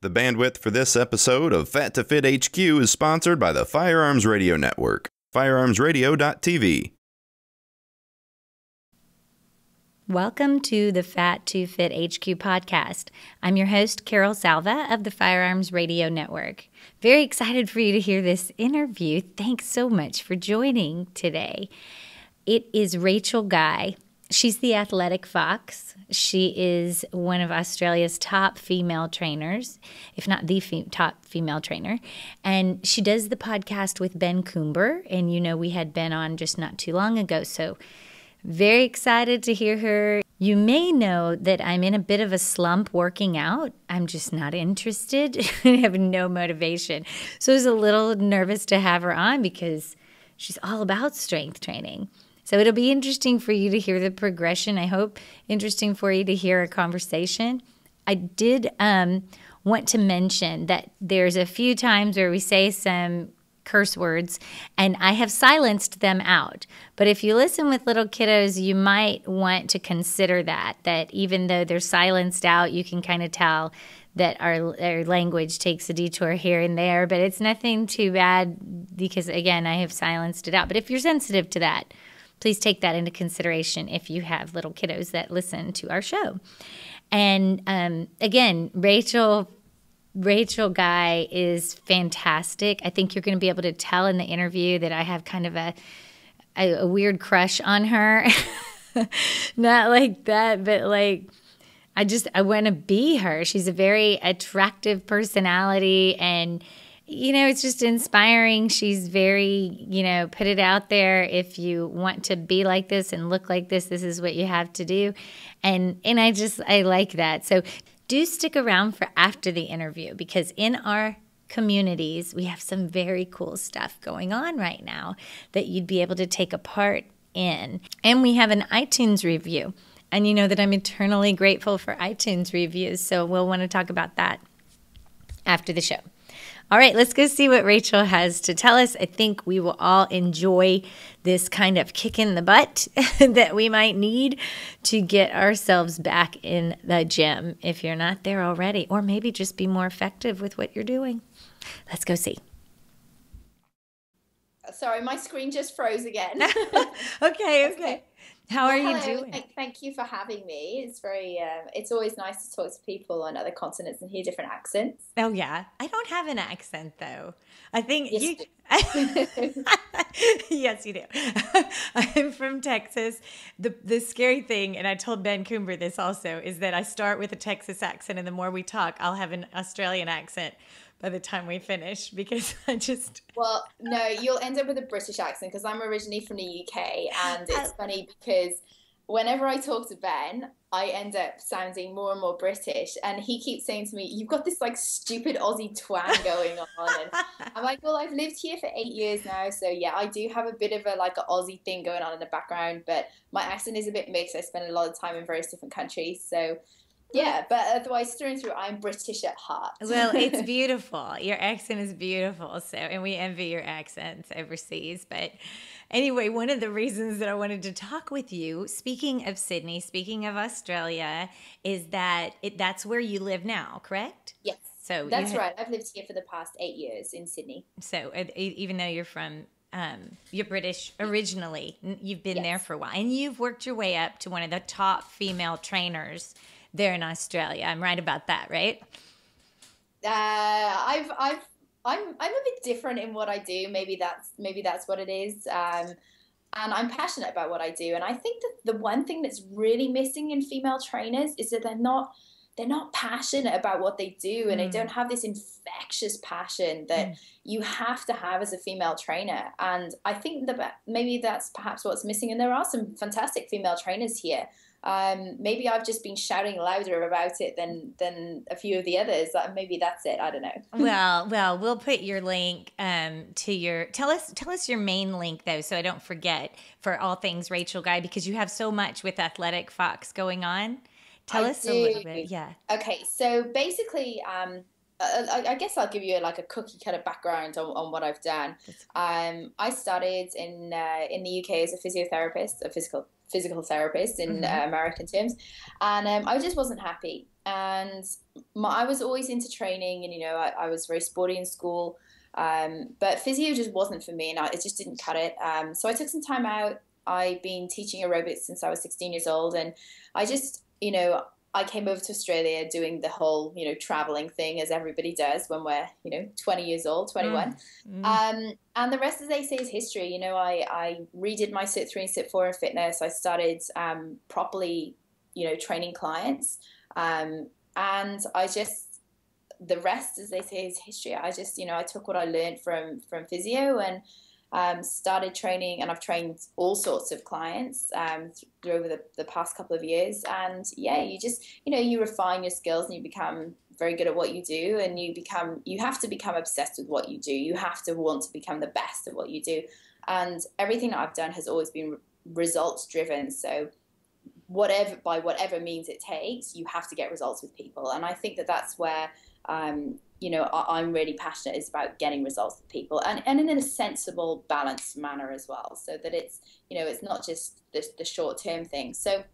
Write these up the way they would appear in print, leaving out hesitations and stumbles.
The bandwidth for this episode of F2FHQ is sponsored by the Firearms Radio Network, firearmsradio.tv. Welcome to the F2FHQ podcast. I'm your host, Carol Salva of the Firearms Radio Network. Very excited for you to hear this interview. Thanks so much for joining today. It is Rachel Guy. She's the Athletic Fox. She is one of Australia's top female trainers, if not the top female trainer. And she does the podcast with Ben Coomber. And you know, we had Ben on just not too long ago. So very excited to hear her. You may know that I'm in a bit of a slump working out. I'm just not interested. I have no motivation. So I was a little nervous to have her on because she's all about strength training. So it'll be interesting for you to hear the progression. I hope interesting for you to hear a conversation. I did want to mention that there's a few times where we say some curse words, and I have silenced them out. But if you listen with little kiddos, you might want to consider that even though they're silenced out, you can kind of tell that our language takes a detour here and there. But it's nothing too bad because, again, I have silenced it out. But if you're sensitive to that, please take that into consideration if you have little kiddos that listen to our show. And again, Rachel Guy is fantastic. I think you're going to be able to tell in the interview that I have kind of a weird crush on her. Not like that, but like I want to be her. She's a very attractive personality, and it's just inspiring. She's very, put it out there. If you want to be like this and look like this is what you have to do. And I like that. So do stick around for after the interview, because in our communities, we have some very cool stuff going on right now that you'd be able to take a part in. And we have an iTunes review. And you know that I'm eternally grateful for iTunes reviews. So we'll want to talk about that after the show. All right, let's go see what Rachel has to tell us. I think we will all enjoy this kind of kick in the butt that we might need to get ourselves back in the gym if you're not there already, or maybe just be more effective with what you're doing. Let's go see. Sorry, my screen just froze again. Okay. How are you doing? Thank you for having me. It's it's always nice to talk to people on other continents and hear different accents. Oh yeah, I don't have an accent though. I think yes, you. Yes, you do. I'm from Texas. The scary thing, and I told Ben Coomber this also, is that I start with a Texas accent, and the more we talk, I'll have an Australian accent by the time we finish, because Well, no, you'll end up with a British accent, because I'm originally from the UK, and it's funny because whenever I talk to Ben, I end up sounding more and more British, and he keeps saying to me, "You've got this like stupid Aussie twang going on," and I'm like, "Well, I've lived here for 8 years now, so yeah, I do have a bit of an Aussie thing going on in the background, but my accent is a bit mixed. I spend a lot of time in various different countries, so." Yeah, but otherwise, through and through, I'm British at heart. Well, it's beautiful. Your accent is beautiful. So, and we envy your accents overseas. But anyway, one of the reasons that I wanted to talk with you, speaking of Sydney, speaking of Australia, is that that's where you live now, correct? Yes, so that's right. I've lived here for the past 8 years in Sydney. So even though you're from you're British originally, you've been yes. there for a while, and you've worked your way up to one of the top female trainers there in Australia. I'm right about that, right? I'm a bit different in what I do. Maybe that's what it is. And I'm passionate about what I do. And I think that the one thing that's really missing in female trainers is that they're not passionate about what they do, and they don't have this infectious passion that you have to have as a female trainer. And I think that maybe that's perhaps what's missing. And there are some fantastic female trainers here. Maybe I've just been shouting louder about it than a few of the others. Maybe that's it. I don't know. Well, we'll put your link to your tell us your main link though, so I don't forget, for all things Rachel Guy, because you have so much with Athletic Fox going on. Tell us a little bit. Yeah. Okay. So basically, I guess I'll give you a cookie cutter background on what I've done. I started in the UK as a physiotherapist, a physical therapist in American terms, and I just wasn't happy. And I was always into training, and I was very sporty in school, but physio just wasn't for me, and it just didn't cut it. So I took some time out. I've been teaching aerobics since I was 16 years old, and I just, I came over to Australia doing the whole, traveling thing, as everybody does when we're, 20 years old, 21. And the rest, as they say, is history. I redid my Sit 3 and Sit 4 in fitness. I started properly, training clients. And the rest, as they say, is history. I just, I took what I learned from physio and started training, and I've trained all sorts of clients over the past couple of years. And yeah, you just, you refine your skills and you become very good at what you do, and you have to become obsessed with what you do. You have to want to become the best at what you do. And everything that I've done has always been results driven. So by whatever means it takes, you have to get results with people. And I think that that's where, I'm really passionate, is about getting results with people, and in a sensible, balanced manner as well, so that it's, it's not just the short-term thing. So,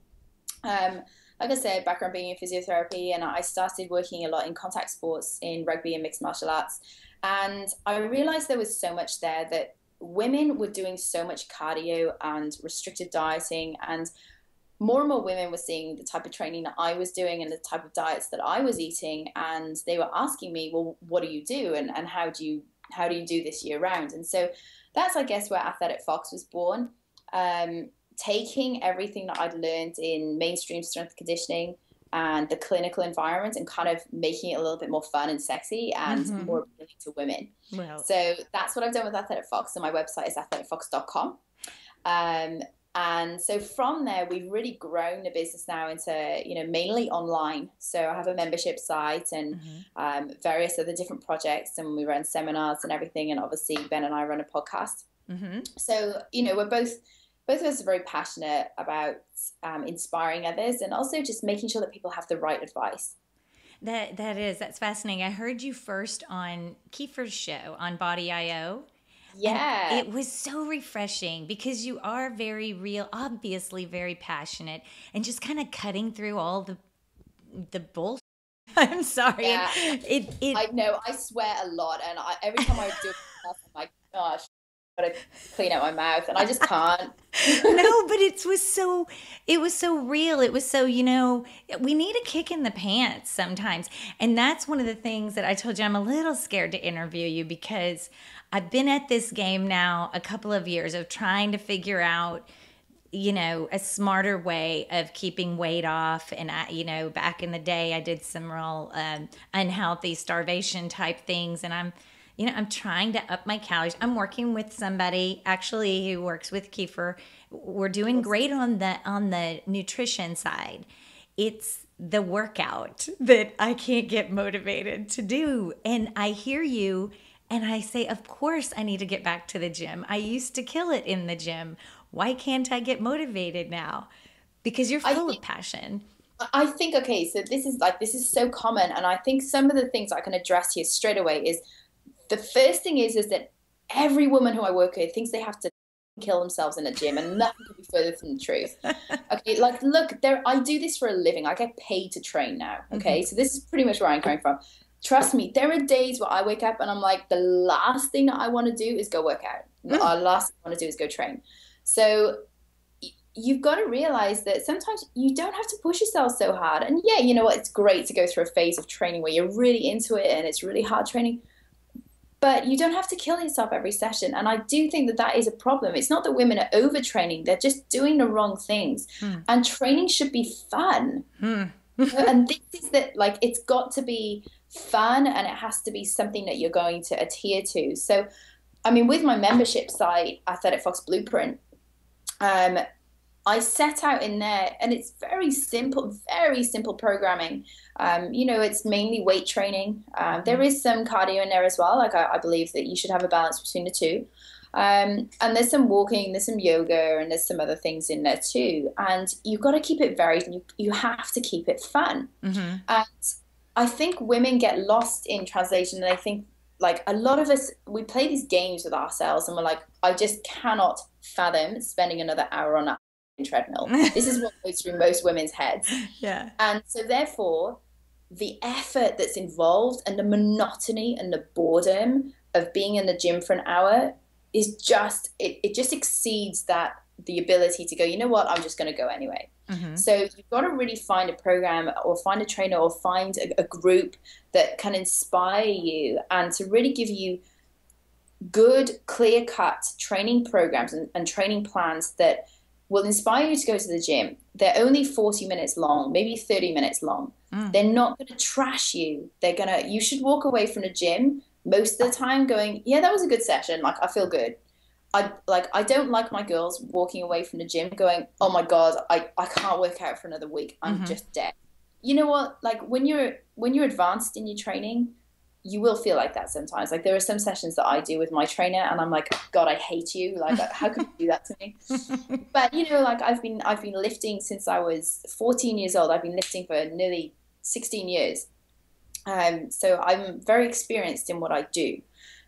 like I said, background being in physiotherapy, and I started working a lot in contact sports, in rugby and mixed martial arts. And I realized there was so much there, that women were doing so much cardio and restricted dieting, and more and more women were seeing the type of training that I was doing and the type of diets that I was eating. And they were asking me, well, what do you do? And how do you do this year round? And so that's, I guess, where Athletic Fox was born. Taking everything that I'd learned in mainstream strength conditioning and the clinical environment, and kind of making it a little bit more fun and sexy and more appealing to women. Wow. So that's what I've done with Athletic Fox. And my website is athleticfox.com. And so from there, we've really grown the business now into, mainly online. So I have a membership site and various other different projects, and we run seminars and everything. And obviously Ben and I run a podcast. So, we're both of us are very passionate about inspiring others, and also just making sure that people have the right advice. That's fascinating. I heard you first on Kiefer's show on Body IO. Yeah. And it was so refreshing, because you are very real, obviously very passionate, and just kind of cutting through all the bullshit. I'm sorry. Yeah. I know, I swear a lot, and every time I do it, I'm like, gosh, I've got to clean out my mouth, and I just can't. No, but it was so real. It was so, we need a kick in the pants sometimes. And that's one of the things that I told you, I'm a little scared to interview you, because I've been at this game now a couple of years of trying to figure out, a smarter way of keeping weight off. And back in the day, I did some real unhealthy starvation type things. And I'm trying to up my calories. I'm working with somebody actually who works with Kiefer. We're doing great on the nutrition side. It's the workout that I can't get motivated to do. And I hear you, and I say, of course I need to get back to the gym. I used to kill it in the gym. Why can't I get motivated now? Because you're full of passion. I think, okay, so this is so common. And I think some of the things I can address here straight away is, the first thing is that every woman who I work with thinks they have to kill themselves in a gym, and nothing could be further from the truth. Okay, look, I do this for a living. I get paid to train now. Okay, so this is pretty much where I'm coming from. Trust me, there are days where I wake up and I'm like, the last thing that I want to do is go work out. The last thing I want to do is go train. So you've got to realize that sometimes you don't have to push yourself so hard. And yeah, you know what? It's great to go through a phase of training where you're really into it and it's really hard training. But you don't have to kill yourself every session. And I do think that is a problem. It's not that women are overtraining. They're just doing the wrong things. And training should be fun. And this is that, it's got to be fun, and it has to be something that you're going to adhere to. So, I mean, with my membership site, Athletic Fox Blueprint, I set out in there, and it's very simple programming. It's mainly weight training. There is some cardio in there as well. I believe that you should have a balance between the two. And there's some walking, there's some yoga, and there's some other things in there too. And you've got to keep it varied, and you have to keep it fun. And I think women get lost in translation, and I think, a lot of us, we play these games with ourselves, and we're like, I just cannot fathom spending another hour on that treadmill. This is what goes through most women's heads. Yeah. And so therefore, the effort that's involved and the monotony and the boredom of being in the gym for an hour is just, it just exceeds the ability to go, you know what, I'm just going to go anyway. So you've got to really find a program or find a trainer or find a group that can inspire you and to really give you good, clear-cut training programs and training plans that will inspire you to go to the gym. They're only 40 minutes long, maybe 30 minutes long. They're not going to trash you. You should walk away from the gym most of the time going, yeah, that was a good session. Like, I feel good. I don't like my girls walking away from the gym going, oh my God, I can't work out for another week. I'm just dead. You know what? Like when you're advanced in your training, you will feel like that sometimes. Like there are some sessions that I do with my trainer and I'm like, God, I hate you. Like, how could you do that to me? But you know, like I've been lifting since I was 14 years old. I've been lifting for nearly 16 years. So I'm very experienced in what I do.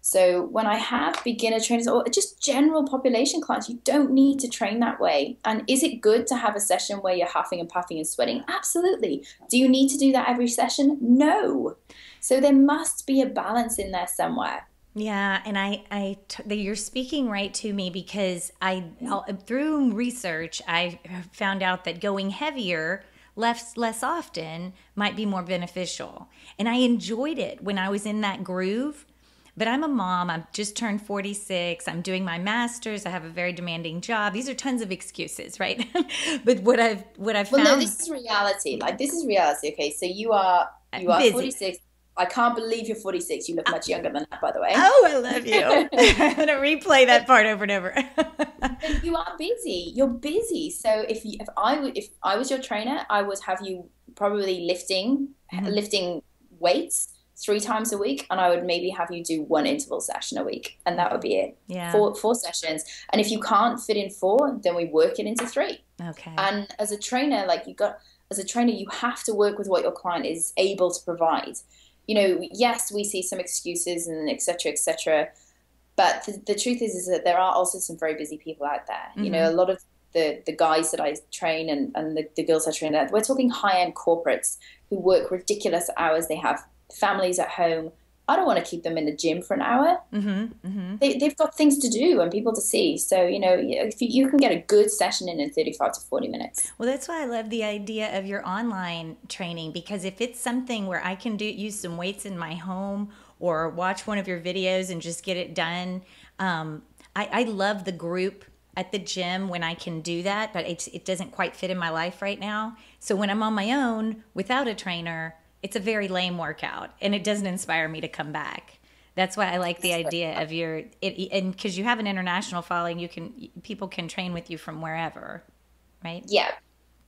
So when I have beginner trainers or just general population clients, you don't need to train that way. And is it good to have a session where you're huffing and puffing and sweating? Absolutely. Do you need to do that every session? No. So there must be a balance in there somewhere. Yeah, and you're speaking right to me because through research, I found out that going heavier less often might be more beneficial. And I enjoyed it when I was in that groove. But I'm a mom. I've just turned 46. I'm doing my master's. I have a very demanding job. These are tons of excuses, right? But what I've found. Well, no, this is reality. Like this is reality. Okay, so you are busy. 46. I can't believe you're 46. You look much younger than that, by the way. Oh, I love you. I'm gonna replay that part over and over. But you are busy. You're busy. So if I was your trainer, I would have you probably lifting weights 3 times a week, and I would maybe have you do 1 interval session a week, and that would be it. Yeah. 4 sessions. And if you can't fit in 4, then we work it into 3. Okay. And as a trainer, you have to work with what your client is able to provide. You know, yes, we see some excuses and et cetera, but the truth is that there are also some very busy people out there. You know, a lot of the guys that I train and the girls I train, we're talking high-end corporates who work ridiculous hours. They have families at home. I don't want to keep them in the gym for an hour. They've got things to do and people to see. So, you know, if you can get a good session in 35 to 40 minutes. Well, that's why I love the idea of your online training, because if it's something where I can use some weights in my home or watch one of your videos and just get it done, I love the group at the gym when I can do that, but it doesn't quite fit in my life right now. So when I'm on my own without a trainer, it's a very lame workout and it doesn't inspire me to come back. That's why I like the idea of and because you have an international following, people can train with you from wherever, right? Yeah.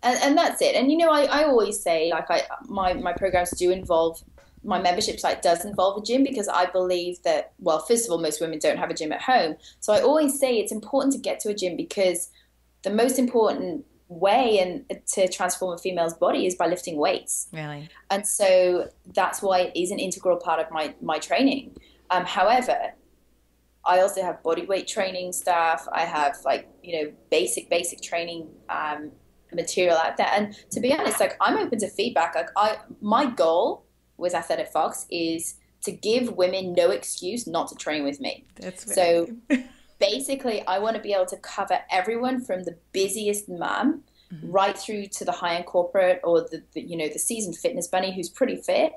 And that's it. And, you know, I always say, like, my programs do involve, my membership site does involve a gym, because I believe that, well, first of all, most women don't have a gym at home. So I always say it's important to get to a gym, because the most important way to transform a female's body is by lifting weights. Really? And so that's why it is an integral part of my training. However, I also have body weight training stuff. I have, like, you know, basic training material out there. And to be honest, like, I'm open to feedback. Like, my goal with Athletic Fox is to give women no excuse not to train with me. That's so basically, I want to be able to cover everyone from the busiest mom right through to the high-end corporate or the seasoned fitness bunny who's pretty fit.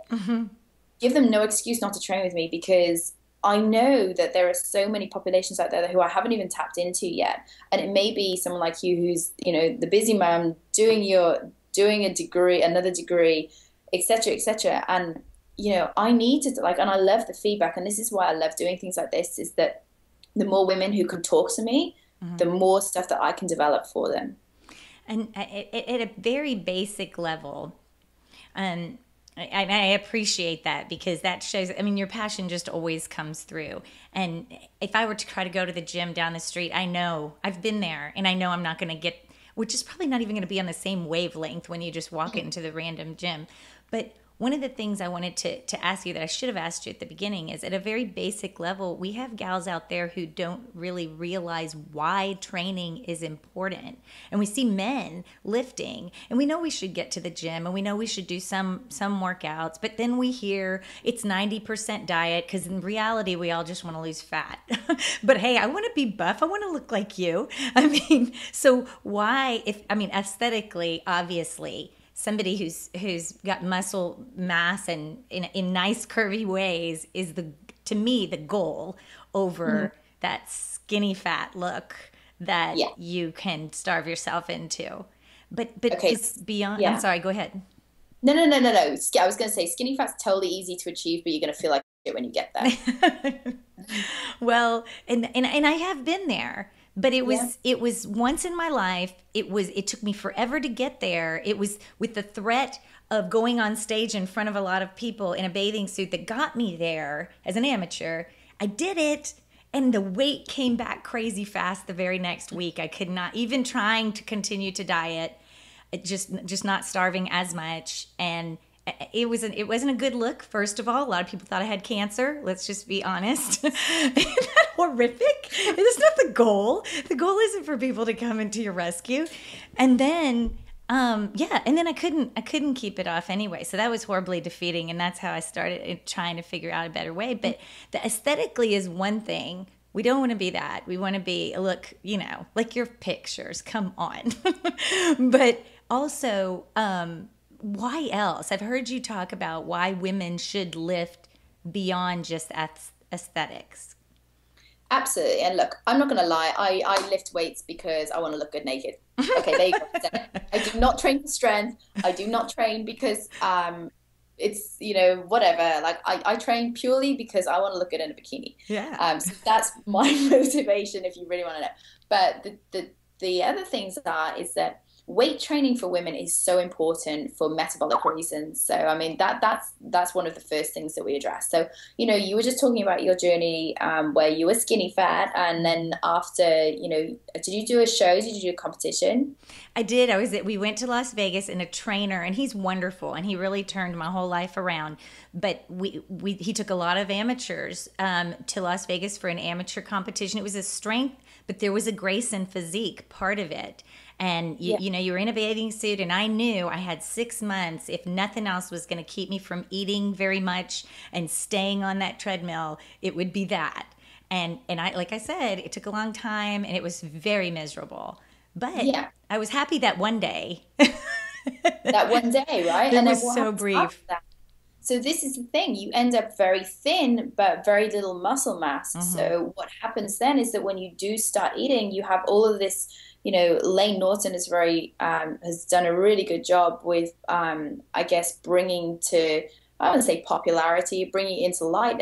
Give them no excuse not to train with me, because I know that there are so many populations out there who I haven't even tapped into yet. And it may be someone like you who's, you know, the busy mom doing a degree, another degree, et cetera. And, you know, I need to, like, and I love the feedback. And this is why I love doing things like this, is that the more women who can talk to me, the more stuff that I can develop for them. And at a very basic level, and I appreciate that, because that shows, I mean, your passion just always comes through. And if I were to try to go to the gym down the street, I know I've been there, and I know I'm not going to which is probably not even going to be on the same wavelength when you just walk into the random gym. But one of the things I wanted to ask you that I should have asked you at the beginning is, at a very basic level, we have gals out there who don't really realize why training is important. And we see men lifting, and we know we should get to the gym, and we know we should do some workouts, but then we hear it's 90% diet, because in reality, we all just want to lose fat. But hey, I want to be buff. I want to look like you. I mean, so why, aesthetically, obviously, somebody who's got muscle mass and in nice curvy ways is, to me, the goal over that skinny fat look that you can starve yourself into. But okay. It's beyond. I'm sorry, go ahead. No. I was going to say skinny fat's totally easy to achieve, but you're going to feel like it when you get there. Well, and I have been there. But it was once in my life. It took me forever to get there. It was with the threat of going on stage in front of a lot of people in a bathing suit that got me there as an amateur. I did it, and the weight came back crazy fast the very next week. I could not, even trying to continue to diet, just not starving as much, and it wasn't a good look. First of all, a lot of people thought I had cancer. Let's just be honest. Isn't that horrific? It's not the goal. The goal isn't for people to come into your rescue. And then, and then I couldn't keep it off anyway. So that was horribly defeating. And that's how I started trying to figure out a better way. But the aesthetically is one thing. We don't want to be that. We want to be, look, like your pictures. Come on. But also, why else? I've heard you talk about why women should lift beyond just aesthetics. Absolutely. And look, I'm not going to lie. I lift weights because I want to look good naked. Okay, there you go. I do not train for strength. I do not train because it's, whatever. Like I train purely because I want to look good in a bikini. Yeah. So that's my motivation, if you really want to know. But the other things is that weight training for women is so important for metabolic reasons. So, I mean, that's one of the first things that we address. So, you were just talking about your journey where you were skinny fat, and then after, did you do a show? Did you do a competition? I did. We went to Las Vegas, and a trainer, and he's wonderful, and he really turned my whole life around. But he took a lot of amateurs to Las Vegas for an amateur competition. It was a strength, but there was a grace and physique part of it. And you were in a bathing suit, and I knew I had 6 months. If nothing else was going to keep me from eating very much and staying on that treadmill, it would be that. And I, like I said, it took a long time, and it was very miserable. But I was happy that one day. That one day, right? It was so brief. So this is the thing. You end up very thin, but very little muscle mass. Mm-hmm. So what happens then is that when you do start eating, you have all of this. Lane Norton is has done a really good job with, I guess, bringing to, I wouldn't say popularity, bringing into light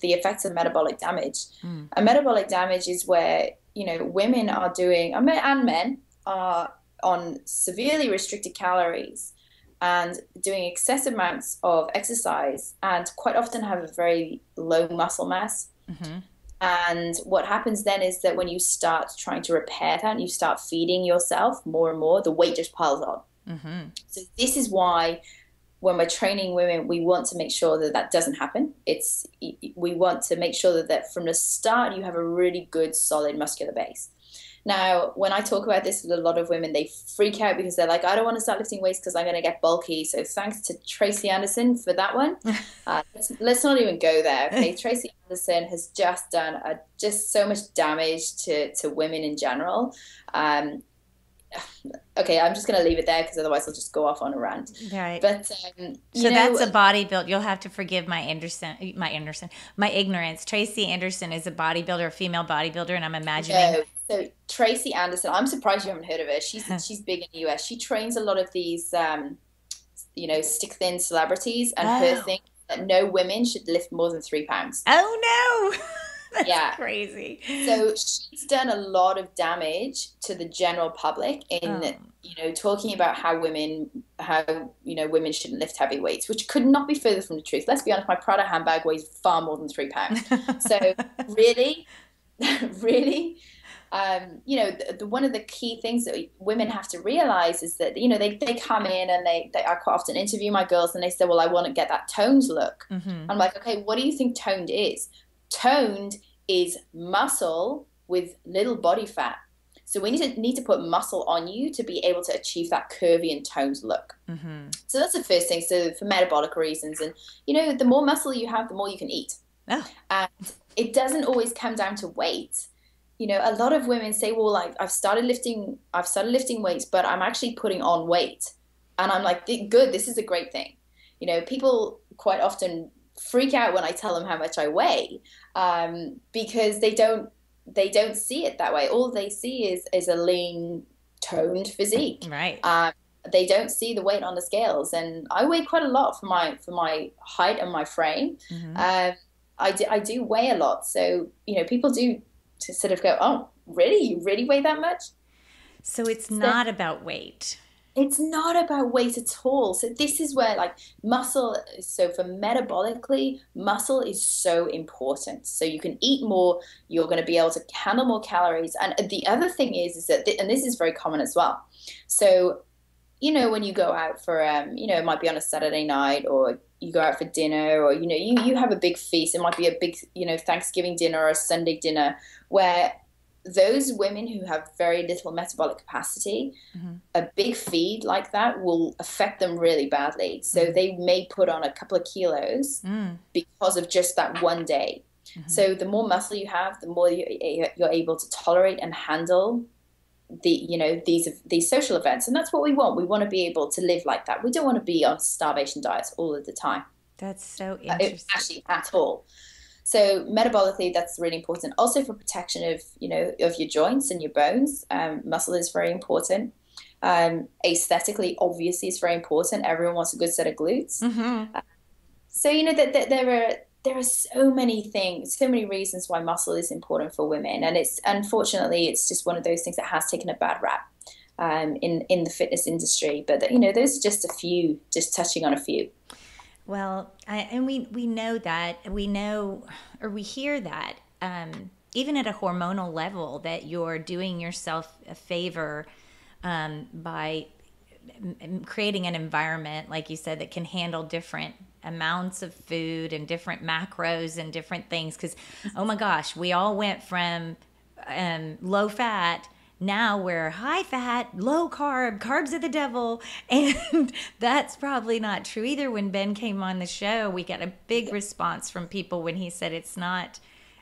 the effects of metabolic damage. And metabolic damage is where, women are doing, and men are on severely restricted calories and doing excessive amounts of exercise, and quite often have a very low muscle mass. Mm-hmm. And what happens then is that when you start trying to repair that and you start feeding yourself more and more, the weight just piles on. Mm-hmm. So this is why when we're training women, we want to make sure that doesn't happen. We want to make sure that from the start, you have a really good, solid muscular base. Now, when I talk about this with a lot of women, they freak out because they're like, I don't want to start lifting weights because I'm going to get bulky. So thanks to Tracy Anderson for that one. Let's not even go there. Okay, Tracy Anderson has just done just so much damage to women in general. Okay, I'm just going to leave it there because otherwise I'll just go off on a rant. Right. But so that's a bodybuilder. You'll have to forgive my ignorance. Tracy Anderson is a bodybuilder, a female bodybuilder, and I'm imagining. No. So Tracy Anderson, I'm surprised you haven't heard of her. She's big in the US. She trains a lot of these, stick thin celebrities, and her thing is that no women should lift more than 3 pounds. Oh no. That's crazy. So she's done a lot of damage to the general public in, talking about how women shouldn't lift heavy weights, which could not be further from the truth. Let's be honest, my Prada handbag weighs far more than 3 pounds. So really, One of the key things that women have to realize is that, they come in and I quite often interview my girls and they say, well, I want to get that toned look. I'm like, okay, what do you think toned is? Toned is muscle with little body fat. So we need to put muscle on you to be able to achieve that curvy and toned look. So that's the first thing. So for metabolic reasons, and the more muscle you have, the more you can eat. Oh. And it doesn't always come down to weight. A lot of women say, well, I've started lifting weights, but I'm actually putting on weight. And I'm like, good, this is a great thing. People quite often freak out when I tell them how much I weigh, because they don't see it that way. All they see is a lean, toned physique. Right. They don't see the weight on the scales, and I weigh quite a lot for my height and my frame. I do weigh a lot, so people do to sort of go, oh, really? You really weigh that much? So it's not about weight. It's not about weight at all. So this is where muscle, so for metabolically, muscle is so important. So you can eat more, you're going to be able to handle more calories. And the other thing is that, and this is very common as well. So, when you go out for, it might be on a Saturday night, or you go out for dinner, or, you have a big feast. It might be a big, Thanksgiving dinner or a Sunday dinner, where those women who have very little metabolic capacity, a big feed like that will affect them really badly. So they may put on a couple of kilos because of just that one day. So the more muscle you have, the more you're able to tolerate and handle these social events. And that's what we want. We want to be able to live like that. We don't want to be on starvation diets all of the time. That's so interesting. Actually, at all. So metabolically, that's really important. Also for protection of your joints and your bones, muscle is very important. Aesthetically, obviously, it's very important. Everyone wants a good set of glutes. So there are so many things, so many reasons why muscle is important for women, and unfortunately it's just one of those things that has taken a bad rap in the fitness industry. But those are just a few, just touching on a few. Well, we know that, we hear that even at a hormonal level, that you're doing yourself a favor by creating an environment, like you said, that can handle different amounts of food and different macros and different things. Because, oh my gosh, we all went from low fat. Now we're high fat, low carb, carbs are the devil. And that's probably not true either. When Ben came on the show, we got a big response from people when he said it's not,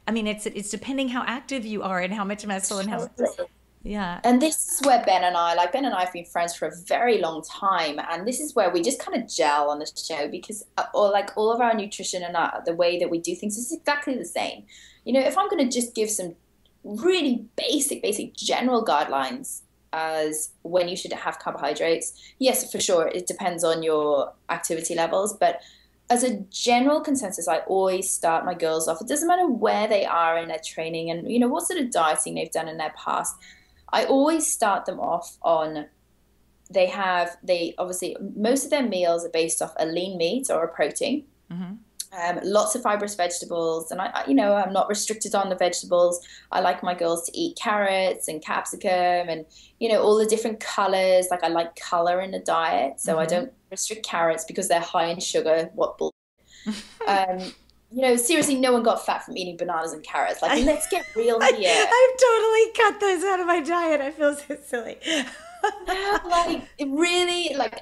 it's depending how active you are and how much muscle and how. Yeah. And this is where Ben and I have been friends for a very long time. And this is where we just kind of gel on the show, because all of our nutrition and the way that we do things is exactly the same. If I'm going to just give some really basic general guidelines as when you should have carbohydrates, yes, for sure, it depends on your activity levels. But as a general consensus, I always start my girls off. It doesn't matter where they are in their training and, what sort of dieting they've done in their past. I always start them off on, they obviously, most of their meals are based off a lean meat or a protein, lots of fibrous vegetables. And I'm not restricted on the vegetables. I like my girls to eat carrots and capsicum and, all the different colors. I like color in the diet. So I don't restrict carrots because they're high in sugar. What bull. Seriously, no one got fat from eating bananas and carrots. Let's get real here. I've totally cut those out of my diet. I feel so silly.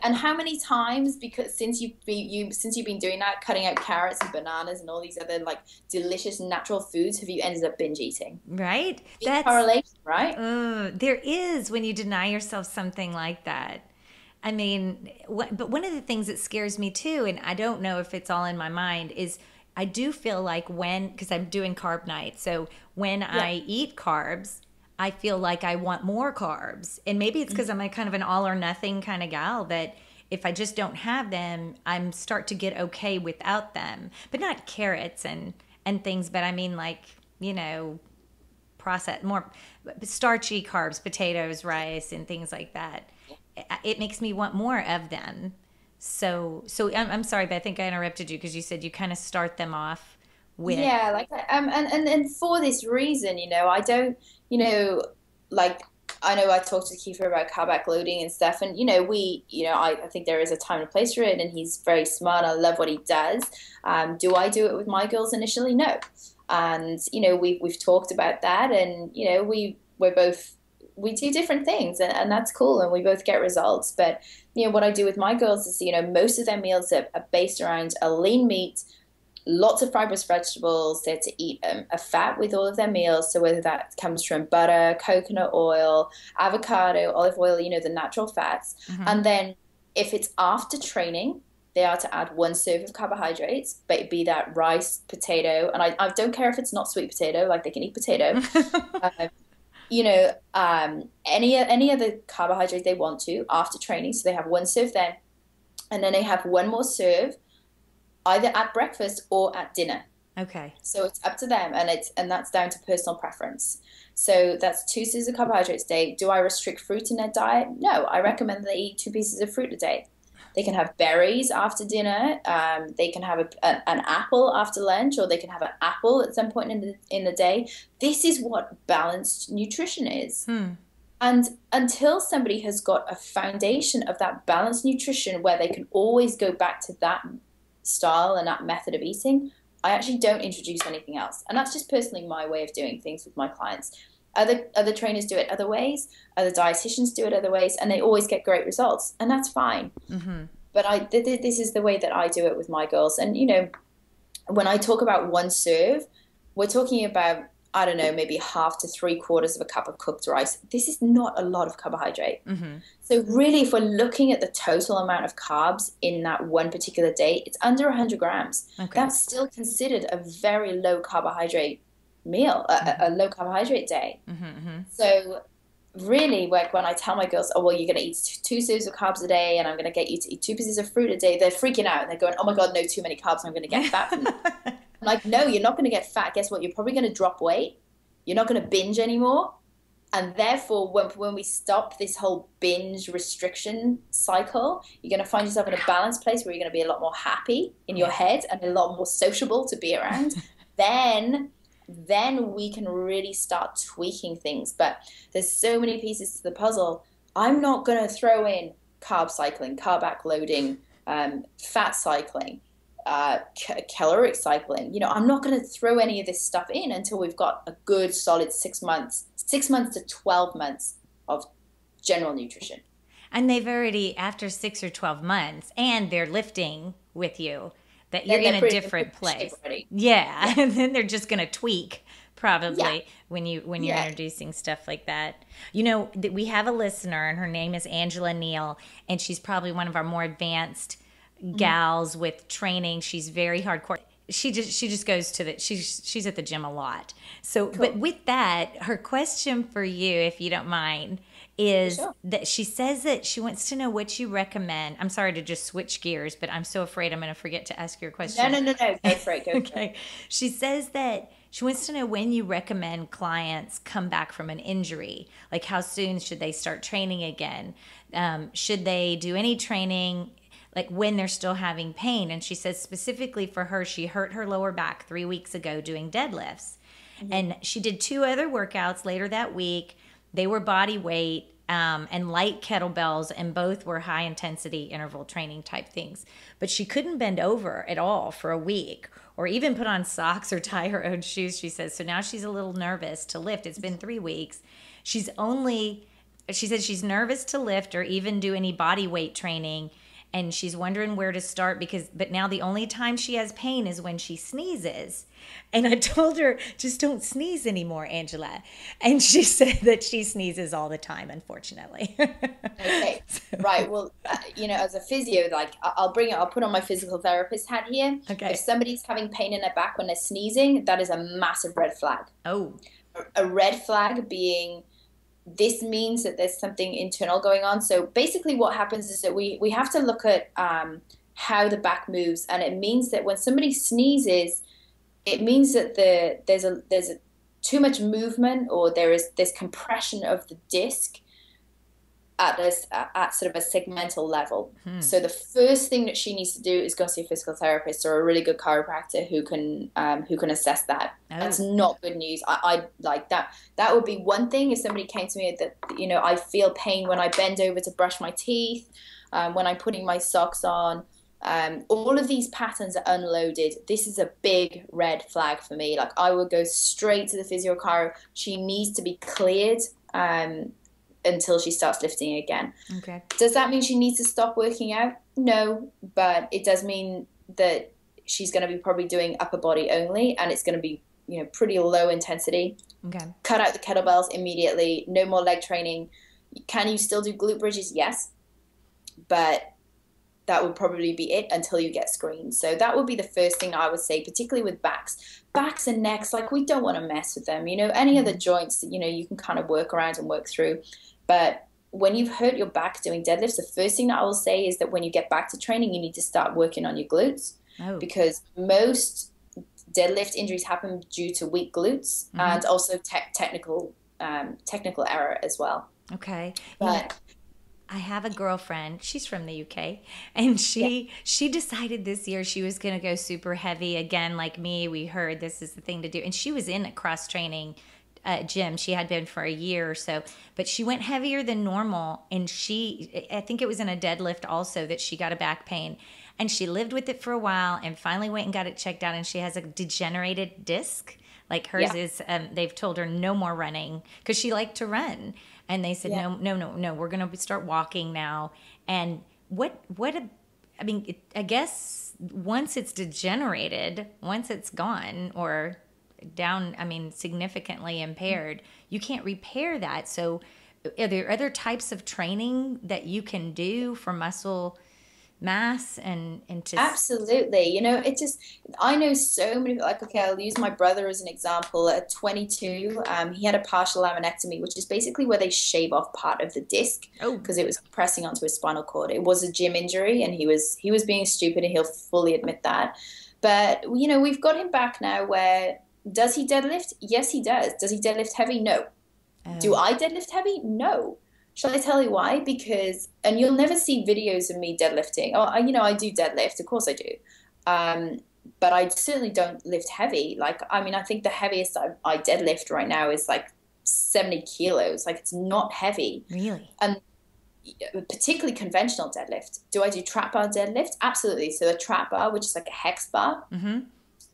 And how many times, because since you've been doing that, cutting out carrots and bananas and all these other delicious natural foods, have you ended up binge eating? Right. That's correlation, right? There is, when you deny yourself something like that. But one of the things that scares me too, and I don't know if it's all in my mind, is I do feel like because I'm doing carb night, so when I eat carbs, I feel like I want more carbs. And maybe it's because I'm a kind of an all or nothing kind of gal, that if I just don't have them, I'm start to get okay without them. But not carrots and things, but processed, more starchy carbs, potatoes, rice, and things like that. It makes me want more of them. So I'm sorry, but I think I interrupted you because you said you kind of start them off with. Yeah, and for this reason, I don't, like, I know I talked to Kiefer about carb backloading and stuff, and I think there is a time and a place for it, and he's very smart. I love what he does. Do I do it with my girls initially? No, and we've talked about that, and we do different things, and that's cool, and we both get results. But what I do with my girls is most of their meals are based around a lean meat, lots of fibrous vegetables. They're to eat a fat with all of their meals. So whether that comes from butter, coconut oil, avocado, olive oil, the natural fats. Mm-hmm. And then if it's after training, they are to add 1 serve of carbohydrates, but be that rice, potato. And I don't care if it's not sweet potato, like they can eat potato. Any other carbohydrate they want to after training. So they have 1 serve then. And then they have 1 more serve either at breakfast or at dinner. Okay. So it's up to them, and that's down to personal preference. So that's 2 serves of carbohydrates a day. Do I restrict fruit in their diet? No, I recommend they eat 2 pieces of fruit a day. They can have berries after dinner. They can have an apple after lunch, or they can have an apple at some point in the day. This is what balanced nutrition is. And until somebody has got a foundation of that balanced nutrition where they can always go back to that style and that method of eating, I actually don't introduce anything else. And that's just personally my way of doing things with my clients. Other trainers do it other ways, other dietitians do it other ways, and they always get great results, and that's fine. Mm-hmm. But this is the way that I do it with my girls. And when I talk about 1 serve, we're talking about, I don't know, maybe half to 3/4 of a cup of cooked rice. This is not a lot of carbohydrate. Mm-hmm. So really, if we're looking at the total amount of carbs in that one particular day, it's under 100 grams. Okay. That's still considered a very low carbohydrate meal, a low carbohydrate day. Mm-hmm. So really, like when I tell my girls, oh, well, you're going to eat 2 serves of carbs a day, and I'm going to get you to eat 2 pieces of fruit a day, they're freaking out. And they're going, oh my God, no, too many carbs, I'm going to get fat from that. I'm like, no, you're not going to get fat. Guess what? You're probably going to drop weight. You're not going to binge anymore. And therefore, when we stop this whole binge restriction cycle, you're going to find yourself in a balanced place where you're going to be a lot more happy in your head and a lot more sociable to be around. Then we can really start tweaking things. But there's so many pieces to the puzzle. I'm not going to throw in carb cycling, carb backloading, fat cycling, caloric cycling. I'm not going to throw any of this stuff in until we've got a good solid 6 months to 12 months of general nutrition. And they've already, after 6 or 12 months, and they're lifting with you, that you're in a different place. Yeah. And then they're just going to tweak probably when you're introducing stuff like that. We have a listener, and her name is Angela Neal, and she's probably one of our more advanced gals with training. She's very hardcore. She just goes to she's at the gym a lot. So, cool. But with that, her question for you, if you don't mind, is that she says that she wants to know what you recommend. I'm sorry to just switch gears, but I'm so afraid I'm going to forget to ask your question. No. Go for it. Okay. She says that she wants to know when you recommend clients come back from an injury. Like, how soon should they start training again? Should they do any training like when they're still having pain? And she says specifically for her, she hurt her lower back 3 weeks ago doing deadlifts. Mm-hmm. And she did 2 other workouts later that week. They were body weight and light kettlebells, and both were high intensity interval training type things. But she couldn't bend over at all for a week, or even put on socks or tie her own shoes, she says. So now she's a little nervous to lift. It's been 3 weeks. She said she's nervous to lift or even do any body weight training. And she's wondering where to start but now the only time she has pain is when she sneezes. And I told her, just don't sneeze anymore, Angela. And she said that she sneezes all the time, unfortunately. Okay. Right. Well, as a physio, like I'll put on my physical therapist hat here. Okay. If somebody's having pain in their back when they're sneezing, that is a massive red flag. Oh. A red flag being, this means that there's something internal going on. So basically what happens is that we have to look at how the back moves. And it means that when somebody sneezes, it means that there's too much movement, or there's compression of the disc at sort of a segmental level. So the first thing that she needs to do is go see a physical therapist or a really good chiropractor who can assess that. Oh. That's not good news. I like that. That would be one thing if somebody came to me that, you know, I feel pain when I bend over to brush my teeth, when I'm putting my socks on. All of these patterns are unloaded. This is a big red flag for me. Like, I would go straight to the physio chiro. She needs to be cleared until she starts lifting again. Okay. Does that mean she needs to stop working out? No, but it does mean that she's going to be probably doing upper body only, and it's going to be, you know, pretty low intensity. Okay. Cut out the kettlebells immediately. No more leg training. Can you still do glute bridges? Yes, but that would probably be it until you get screened. So that would be the first thing I would say, particularly with backs and necks. Like, we don't want to mess with them. You know, any other joints, you know, you can kind of work around and work through. But when you've hurt your back doing deadlifts, the first thing that I will say is that when you get back to training, you need to start working on your glutes. Because most deadlift injuries happen due to weak glutes and also technical error as well. Okay. But I have a girlfriend, she's from the UK, and she decided this year she was going to go super heavy again. Like me, we heard this is the thing to do. And she was in a cross training gym. She had been for a year or so, but she went heavier than normal. And I think it was in a deadlift also that she got a back pain, and she lived with it for a while and finally went and got it checked out. And she has a degenerated disc. Like hers is, they've told her no more running because she liked to run. And they said, no, we're going to start walking now. And I guess once it's degenerated, once it's gone or down, significantly impaired, you can't repair that. So are there other types of training that you can do for muscle mass and to absolutely, you know, it just, I know so many, like, okay, I'll use my brother as an example. At 22, he had a partial laminectomy, which is basically where they shave off part of the disc because it was pressing onto his spinal cord. It was a gym injury, and he was being stupid, and he'll fully admit that. But, you know, we've got him back now. Where does he deadlift? Yes, he does. Does he deadlift heavy? No. Do I deadlift heavy? No. Shall I tell you why? Because, and you'll never see videos of me deadlifting. Oh, I do deadlift. Of course I do. But I certainly don't lift heavy. Like, I think the heaviest I deadlift right now is like 70 kilos. Like, it's not heavy. Really? And particularly conventional deadlift. Do I do trap bar deadlift? Absolutely. So a trap bar, which is like a hex bar,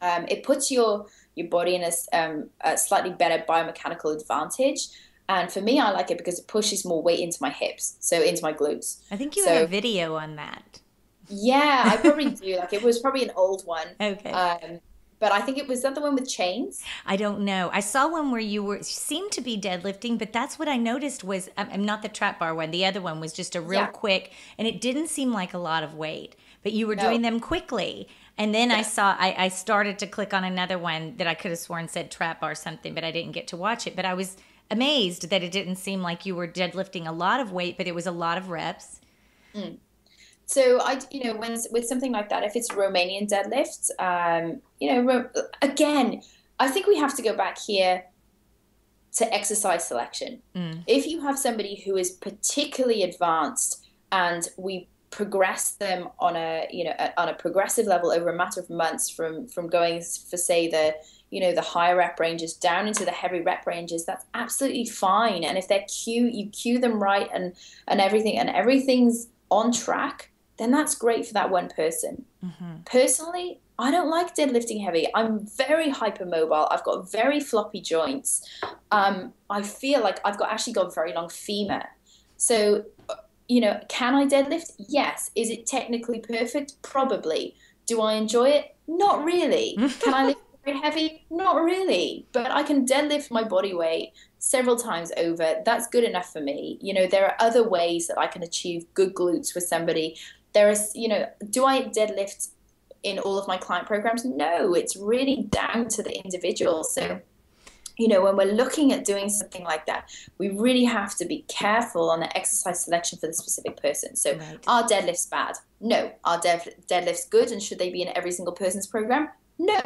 it puts your body in a slightly better biomechanical advantage. And for me, I like it because it pushes more weight into my hips, so into my glutes. I think you have a video on that. Yeah, I probably do. Like, it was probably an old one. Okay. But I think it was that the one with chains. I don't know. I saw one where you seemed to be deadlifting, but that's what I noticed was, not the trap bar one. The other one was just a real quick, and it didn't seem like a lot of weight, but you were doing them quickly. And then I started to click on another one that I could have sworn said trap bar something, but I didn't get to watch it. But I was amazed that it didn't seem like you were deadlifting a lot of weight, but it was a lot of reps. So with something like that, if it's Romanian deadlifts, again, I think we have to go back here to exercise selection. If you have somebody who is particularly advanced and we progress them on a progressive level over a matter of months from going for, say, the higher rep ranges down into the heavy rep ranges, that's absolutely fine. And if you cue them right and everything, and everything's on track, then that's great for that one person. Personally, I don't like deadlifting heavy. I'm very hypermobile. I've got very floppy joints. I feel like I've actually got very long femur. So, can I deadlift? Yes. Is it technically perfect? Probably. Do I enjoy it? Not really. Can I lift very heavy? Not really. But I can deadlift my body weight several times over. That's good enough for me. There are other ways that I can achieve good glutes with somebody. There is, do I deadlift in all of my client programs? No, it's really down to the individual. So, when we're looking at doing something like that, we really have to be careful on the exercise selection for the specific person. So are deadlifts bad? No. Are deadlifts good, and should they be in every single person's program? No.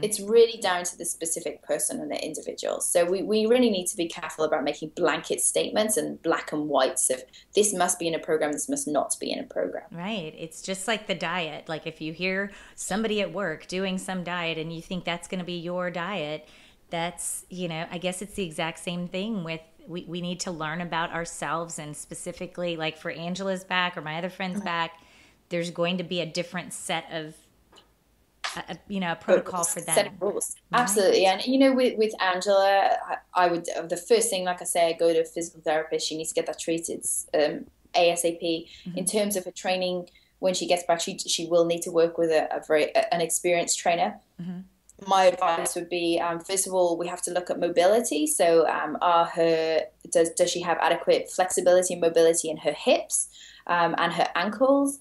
It's really down to the specific person and the individual. So we really need to be careful about making blanket statements and black and whites of this must be in a program, this must not be in a program. Right. It's just like the diet. Like if you hear somebody at work doing some diet and you think that's going to be your diet, that's, I guess it's the exact same thing with we need to learn about ourselves, and specifically like for Angela's back or my other friend's back, there's going to be a different set of a protocol for them. Set of rules. Right. Absolutely. And with Angela, I would, the first thing, like I say, I go to a physical therapist. She needs to get that treated ASAP. In terms of her training, when she gets back, she will need to work with an experienced trainer. My advice would be, first of all, we have to look at mobility. So does she have adequate flexibility and mobility in her hips and her ankles?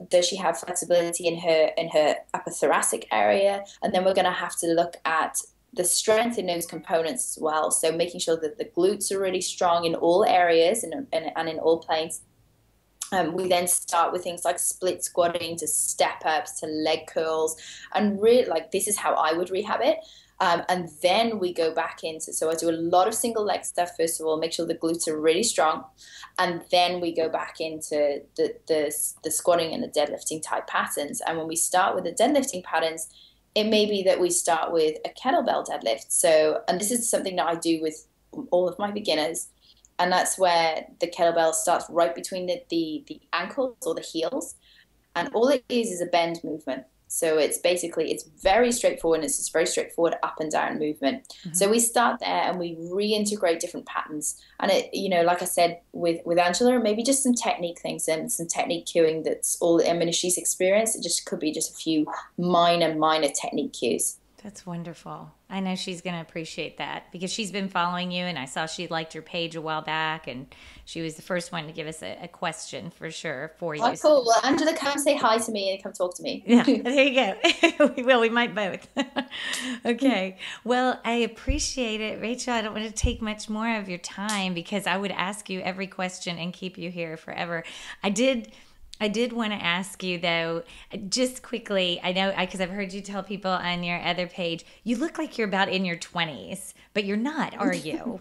Does she have flexibility in her upper thoracic area? And then we're going to have to look at the strength in those components as well. So making sure that the glutes are really strong in all areas and in all planes. We then start with things like split squatting to step ups to leg curls, and really this is how I would rehab it. And then we go back into, so I do a lot of single leg stuff first of all, make sure the glutes are really strong, and then we go back into the squatting and the deadlifting type patterns. And when we start with the deadlifting patterns, it may be that we start with a kettlebell deadlift. So, and this is something that I do with all of my beginners. And that's where the kettlebell starts right between the ankles or the heels. And all it is a bend movement. So it's very straightforward, and it's just very straightforward up and down movement. So we start there and we reintegrate different patterns. And like I said, with Angela, maybe just some technique things and some technique cueing. That's all. I mean, if she's experienced, it just could be just a few minor technique cues. That's wonderful. I know she's going to appreciate that because she's been following you, and I saw she liked your page a while back, and she was the first one to give us a question for sure for you. Oh, cool. Well, Angela, come say hi to me and come talk to me. Yeah, there you go. We will. We might both. Okay. Well, I appreciate it. Rachel, I don't want to take much more of your time because I would ask you every question and keep you here forever. I did want to ask you, though, just quickly, I know, because I've heard you tell people on your other page, you look like you're about in your 20s, but you're not, are you?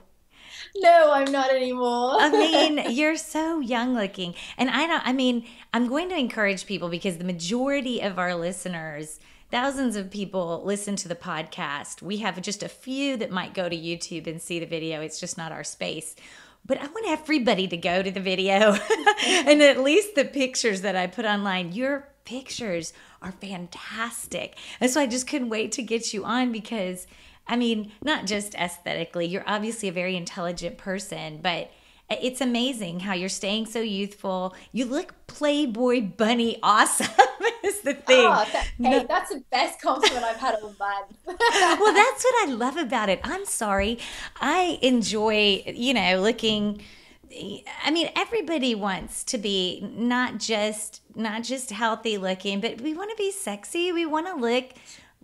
No, I'm not anymore. I mean, you're so young looking. And I'm going to encourage people because the majority of our listeners, thousands of people listen to the podcast. We have just a few that might go to YouTube and see the video. It's just not our space. But I want everybody to go to the video and at least the pictures that I put online. Your pictures are fantastic. And so I just couldn't wait to get you on because, not just aesthetically, you're obviously a very intelligent person, but it's amazing how you're staying so youthful. You look Playboy bunny awesome is the thing. That's the best compliment I've had all month. Well, that's what I love about it. I'm sorry. I enjoy, looking. Everybody wants to be not just healthy looking, but we want to be sexy. We want to look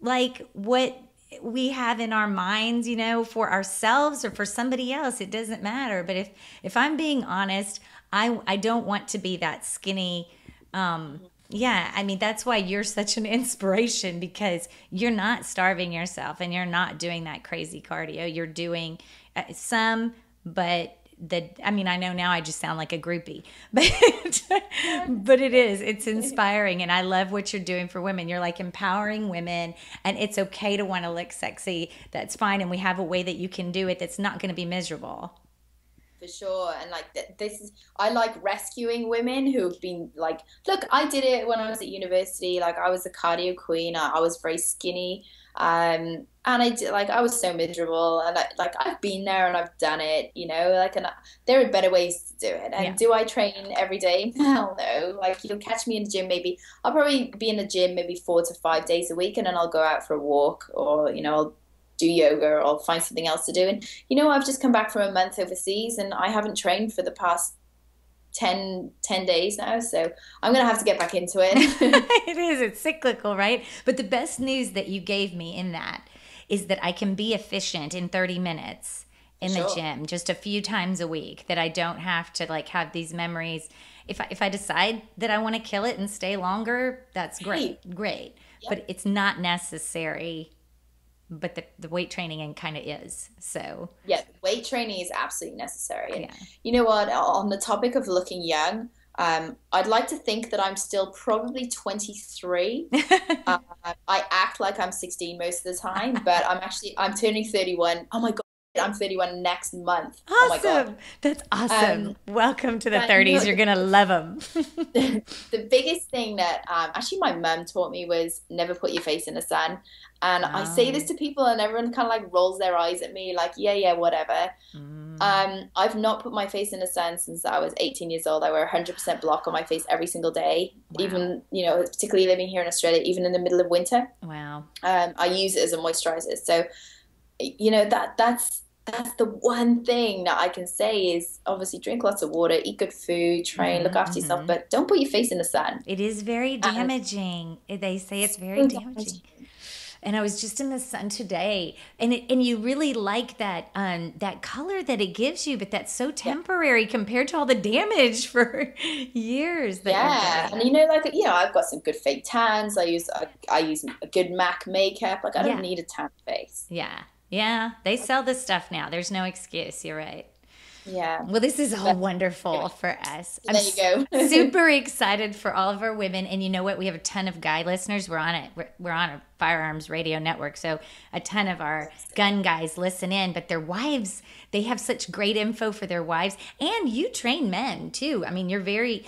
like what we have in our minds, for ourselves or for somebody else. It doesn't matter. But if I'm being honest, I don't want to be that skinny. That's why you're such an inspiration because you're not starving yourself and you're not doing that crazy cardio. You're doing some, but I know now I just sound like a groupie, but it's inspiring. And I love what you're doing for women. You're like empowering women, and it's okay to want to look sexy. That's fine. And we have a way that you can do it that's not going to be miserable. For sure. And I like rescuing women who've been look, I did it when I was at university. I was a cardio queen. I was very skinny. And I was so miserable, and I've been there and I've done it, and there are better ways to do it. And do I train every day? Hell no. You'll catch me in the gym. Maybe I'll probably be in the gym maybe 4 to 5 days a week, and then I'll go out for a walk, or I'll do yoga, or I'll find something else to do. And I've just come back from a month overseas, and I haven't trained for the past 10 days now, so I'm gonna have to get back into it. It's cyclical, right? But the best news that you gave me in that is that I can be efficient in 30 minutes in the gym just a few times a week, that I don't have to have these memories. If I decide that I want to kill it and stay longer, that's great. but it's not necessary. But the weight training kind of is. So yeah, weight training is absolutely necessary. And yeah. you know what? On the topic of looking young, I'd like to think that I'm still probably 23. I act like I'm 16 most of the time, but I'm turning 31. Oh my God, I'm 31 next month. Awesome. Oh my God. That's awesome. Welcome to the 30s. You're going to love them. The biggest thing that actually my mum taught me was never put your face in the sun. And I say this to people and everyone kind of like rolls their eyes at me like, yeah, whatever. I've not put my face in the sun since I was 18 years old. I wear 100% block on my face every single day, even, particularly living here in Australia, even in the middle of winter. Wow. I use it as a moisturizer. So, that's the one thing that I can say is obviously drink lots of water, eat good food, train, look after yourself, but don't put your face in the sun. It is very damaging. They say it's very damaging. And I was just in the sun today, and you really like that that color that it gives you, but that's so temporary compared to all the damage for years. And I've got some good fake tans. I use a good MAC makeup. Like I don't need a tan face. Yeah. They sell this stuff now. There's no excuse. You're right. Yeah. Well, this is all wonderful for us. There you go. Super excited for all of our women. And you know what? We have a ton of guy listeners. We're on it. We're on a Firearms Radio Network. So a ton of our gun guys listen in. But their wives, they have such great info for their wives. And you train men, too. I mean, you're very...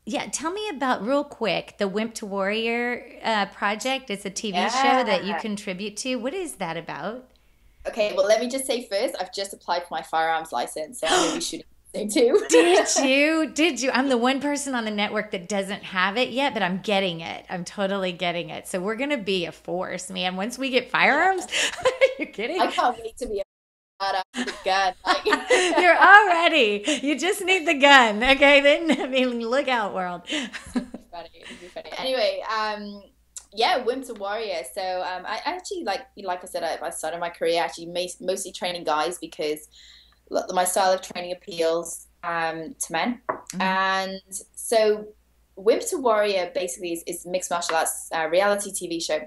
Yeah, tell me about, real quick, the Wimp to Warrior project. It's a TV show that you contribute to. What is that about? Okay, well, let me just say first, I've just applied for my firearms license, so I'm going to be shooting soon too. Did you? I'm the one person on the network that doesn't have it yet, but I'm getting it. I'm totally getting it. So we're going to be a force, man. Once we get firearms, you're kidding? I can't wait to be after the gun. You're all ready. You just need the gun, okay? Then, look out, world. It'd be funny. Anyway, Wimp to Warrior. So I actually, like I said, I started my career actually mostly training guys because my style of training appeals to men. And so Wimp to Warrior basically is mixed martial arts reality TV show.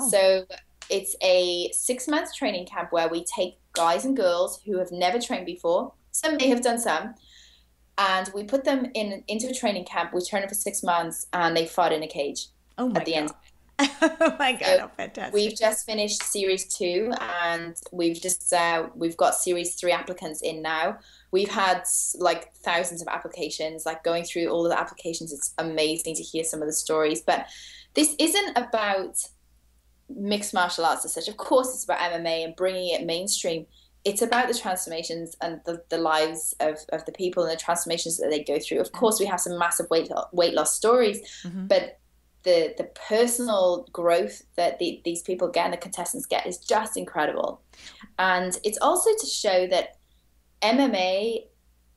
So it's a 6-month training camp where we take guys and girls who have never trained before. Some may have done some. And we put them into a training camp. We train them for 6 months and they fight in a cage at the end. Oh my God, so fantastic. We've just finished series 2 and we've got series 3 applicants in now. We've had like thousands of applications, like going through all of the applications. It's amazing to hear some of the stories, but this isn't about mixed martial arts as such. Of course, it's about MMA and bringing it mainstream. It's about the transformations and the lives of the people and the transformations that they go through. Of course, we have some massive weight loss stories, but the personal growth that these people get and the contestants get is just incredible. And it's also to show that MMA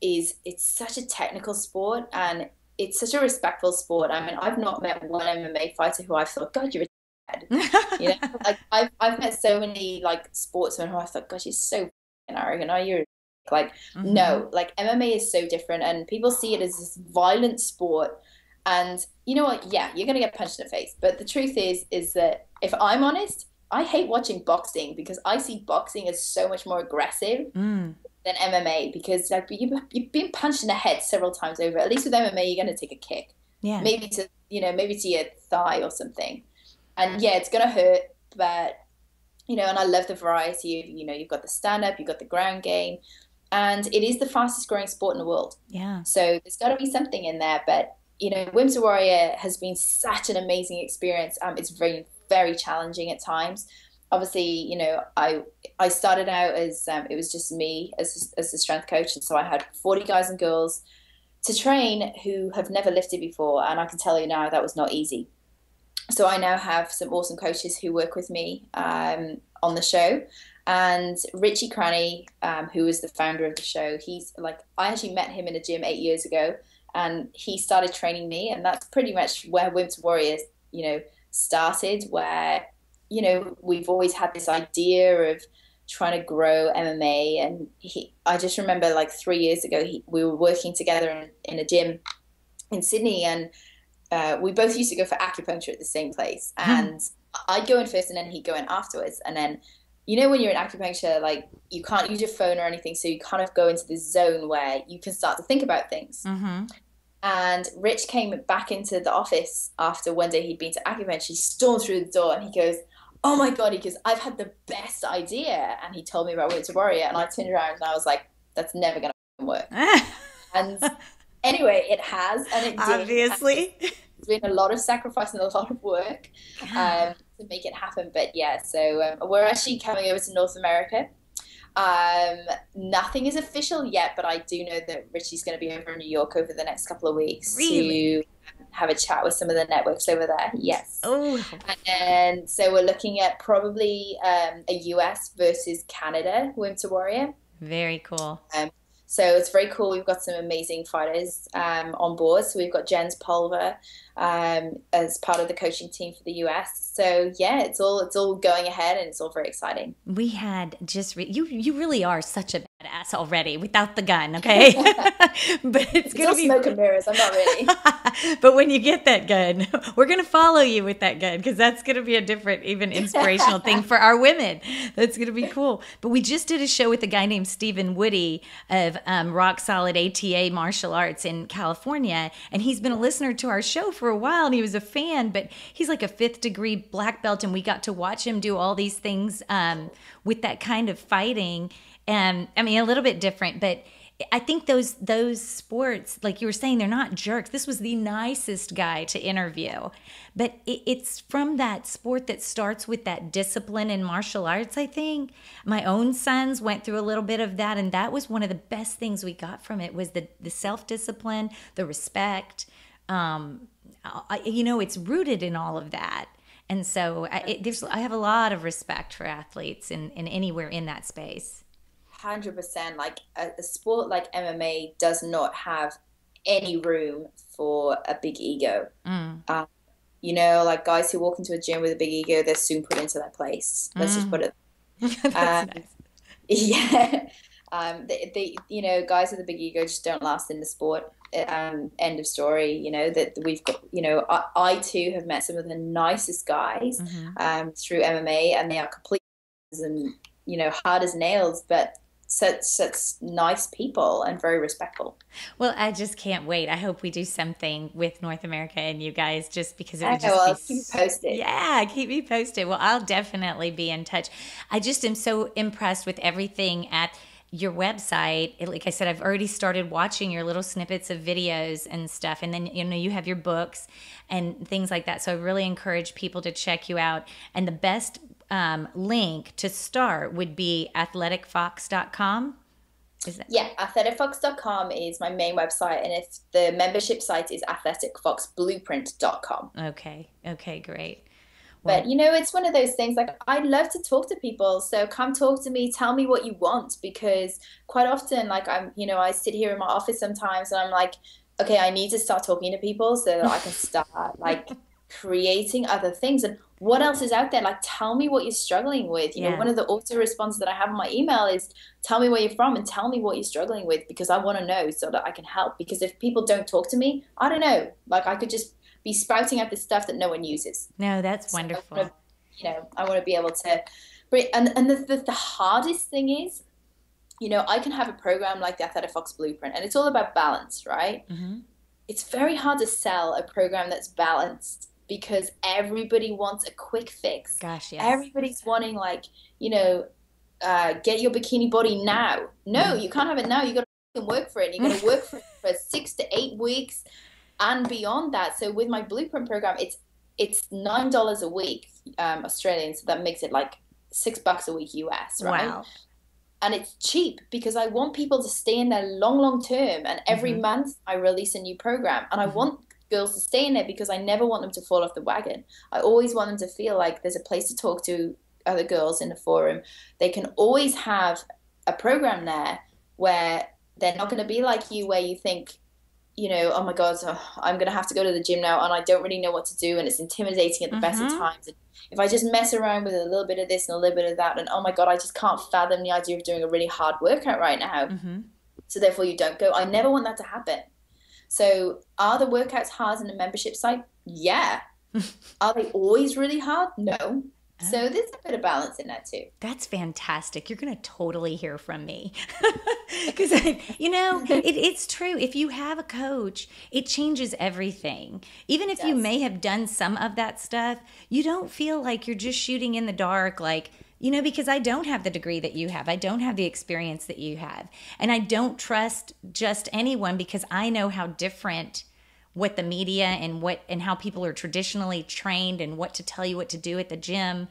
it's such a technical sport and it's such a respectful sport. I mean, I've not met one MMA fighter who I've thought, God, you're a like I've met so many like sportsmen who I thought, gosh, you're so arrogant. Are you like no, like MMA is so different and people see it as this violent sport. And you know what? Yeah, you're going to get punched in the face. But the truth is that if I'm honest, I hate watching boxing because I see boxing as so much more aggressive than MMA because like you've been punched in the head several times over. At least with MMA, you're going to take a kick. Yeah. Maybe to your thigh or something. And yeah, it's going to hurt. But, and I love the variety of, you've got the stand-up, you've got the ground game. And it is the fastest growing sport in the world. Yeah. So there's got to be something in there. But Wimp to Warrior has been such an amazing experience. It's very, very challenging at times. Obviously, I started out as it was just me as the strength coach, and so I had 40 guys and girls to train who have never lifted before, and I can tell you now that was not easy. So I now have some awesome coaches who work with me on the show, and Richie Cranny, who is the founder of the show, he's like I actually met him in a gym 8 years ago. And he started training me, and that's pretty much where Wimp to Warrior, started. Where, we've always had this idea of trying to grow MMA, and I just remember like 3 years ago, we were working together in a gym in Sydney, and we both used to go for acupuncture at the same place. And I'd go in first and then he'd go in afterwards. And then, when you're in acupuncture, like you can't use your phone or anything. So you kind of go into this zone where you can start to think about things. Mm-hmm. And Rich came back into the office after one day he'd been to acupuncture. He stormed through the door and he goes, "Oh my God," he goes, "I've had the best idea." And he told me about Winter Warrior. And I turned around and I was like, that's never going to work. And anyway, it has. And it did. Obviously. It's been a lot of sacrifice and a lot of work to make it happen. But yeah, so we're actually coming over to North America. Nothing is official yet, but I do know that Richie's going to be over in New York over the next couple of weeks to have a chat with some of the networks over there. Yes. Oh. And so we're looking at probably a US versus Canada Winter Warrior. Very cool. So it's very cool. We've got some amazing fighters on board. So we've got Jens Pulver as part of the coaching team for the US. So yeah, it's all going ahead and it's all very exciting. We had you really are such a badass already without the gun, okay? But it's gonna be smoke and mirrors. I'm not really. But when you get that gun, we're gonna follow you with that gun because that's gonna be a different, even inspirational thing for our women. That's gonna be cool. But we just did a show with a guy named Stephen Woody of Rock Solid ATA Martial Arts in California, and he's been a listener to our show for a while, and he was a fan. But he's like a 5th degree black belt, and we got to watch him do all these things with that kind of fighting. And I mean, a little bit different, but I think those sports, like you were saying, they're not jerks. This was the nicest guy to interview, but it's from that sport that starts with that discipline in martial arts. I think my own sons went through a little bit of that, and that was one of the best things we got from it was the self-discipline, the respect. It's rooted in all of that. And so I have a lot of respect for athletes in anywhere in that space. 100%. Like a sport like MMA does not have any room for a big ego. Like guys who walk into a gym with a big ego, they're soon put into their place. Let's just put it. That's nice. Yeah. Guys with a big ego just don't last in the sport. End of story. That we've got. I too have met some of the nicest guys through MMA, and they are complete and hard as nails, but such nice people and very respectful. Well, I just can't wait. I hope we do something with North America and you guys, just because it would just keep you posted. Yeah, keep me posted. Well, I'll definitely be in touch. I just am so impressed with everything at your website. Like I said, I've already started watching your little snippets of videos and stuff, and then you have your books and things like that. So I really encourage people to check you out. And the best link to start would be athleticfox.com. Is that? Yeah, athleticfox.com is my main website, and if the membership site is athleticfoxblueprint.com. Okay, great. But it's one of those things, like I love to talk to people, so come talk to me, tell me what you want, because quite often, like I sit here in my office sometimes and I'm like, okay, I need to start talking to people so that I can start like creating other things. And what else is out there? Like, tell me what you're struggling with. One of the auto responses that I have on my email is, tell me where you're from and tell me what you're struggling with, because I want to know so that I can help. Because if people don't talk to me, I don't know. Like, I could just be spouting out this stuff that no one uses. No, that's wonderful. I want to be able to bring, and the hardest thing is, I can have a program like the Athletic Fox Blueprint, and it's all about balance, right? Mm-hmm. It's very hard to sell a program that's balanced because everybody wants a quick fix. Gosh, yes. Everybody's wanting get your bikini body now. No, you can't have it now. You got to work for it. You got to work for it for 6 to 8 weeks and beyond that. So with my Blueprint program, it's $9 a week Australian, so that makes it like $6 a week US, right? Wow. And it's cheap because I want people to stay in there long term. And every month I release a new program, and I want girls to stay in there because I never want them to fall off the wagon. I always want them to feel like there's a place to talk to other girls in the forum. They can always have a program there where they're not going to be like you, where you think, oh my God, I'm going to have to go to the gym now and I don't really know what to do, and it's intimidating at the best of times. And if I just mess around with a little bit of this and a little bit of that, and oh my God, I just can't fathom the idea of doing a really hard workout right now. So therefore you don't go. I never want that to happen. So are the workouts hard in the membership site? Yeah. Are they always really hard? No. Oh, So there's a bit of balance in that too. that's fantastic. You're going to totally hear from me. Because, it's true. If you have a coach, it changes everything. Even It if you does. may have done some of that stuff, you don't feel like you're just shooting in the dark. Like, because I don't have the degree that you have. I don't have the experience that you have. And I don't trust just anyone because I know how different what the media and how people are traditionally trained and what to tell you what to do at the gym.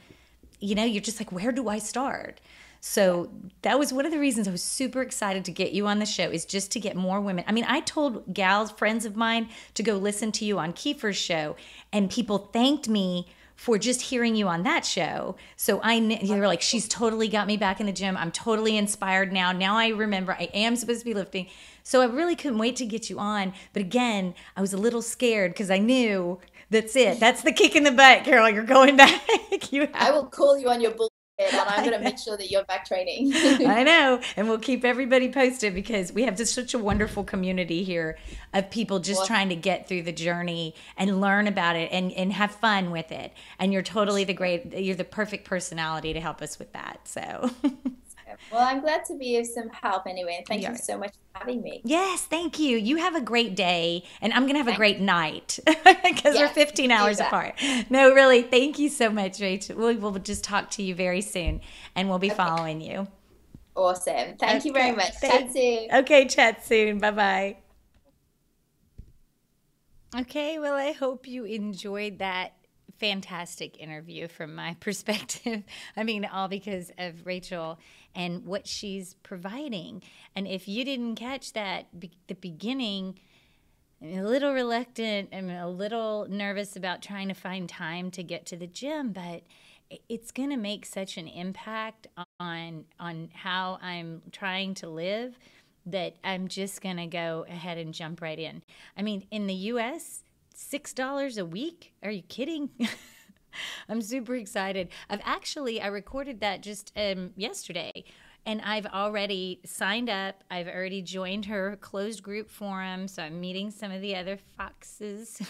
You're just like, where do I start? So that was one of the reasons I was super excited to get you on the show, is just to get more women. I mean, I told gals, friends of mine, to go listen to you on Kiefer's show, and people thanked me for just hearing you on that show. So they were like, she's totally got me back in the gym. I'm totally inspired now. Now I remember I am supposed to be lifting. So I really couldn't wait to get you on. But again, I was a little scared because I knew that's it. That's the kick in the butt, Carol. You're going back. I will call you on your bullshit, and I'm going to make sure that you're back training. I know. And we'll keep everybody posted because we have just such a wonderful community here of people just trying to get through the journey and learn about it and have fun with it. And you're you're the perfect personality to help us with that. So. Well, I'm glad to be of some help anyway. And thank you so much for having me. Yes, thank you. You have a great day, and I'm going to have a great night because we're 15 hours apart. No, really, thank you so much, Rachel. We'll just talk to you very soon, and we'll be following you. Awesome. Thank you very much. Chat soon. Okay, chat soon. Bye-bye. Okay, well, I hope you enjoyed that fantastic interview from my perspective. I mean, all because of Rachel and what she's providing. And if you didn't catch that, the beginning, I'm a little reluctant. I'm a little nervous about trying to find time to get to the gym, but it's going to make such an impact on how I'm trying to live that I'm just going to go ahead and jump right in. I mean, in the U.S., $6 a week? Are you kidding? I'm super excited. I recorded that just yesterday, and I've already signed up. I've already joined her closed group forum, so I'm meeting some of the other foxes.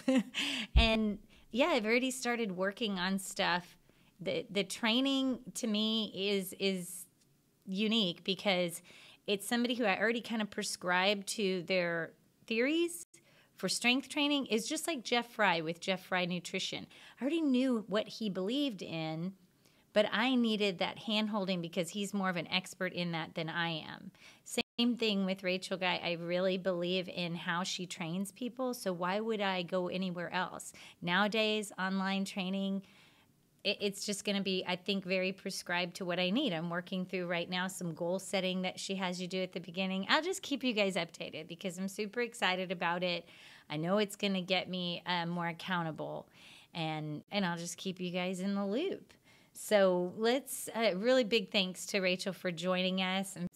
And yeah, I've already started working on stuff. The training to me is unique because it's somebody who I already kind of prescribed to their theories for strength training. Is just like Jeff Fry with Jeff Fry Nutrition. I already knew what he believed in, but I needed that hand-holding because he's more of an expert in that than I am. Same thing with Rachel Guy. I really believe in how she trains people, so why would I go anywhere else? Nowadays, online training, it's just going to be, I think, very prescribed to what I need. I'm working through right now some goal setting that she has you do at the beginning. I'll just keep you guys updated because I'm super excited about it. I know it's going to get me more accountable, and I'll just keep you guys in the loop. So let's, really big thanks to Rachel for joining us. And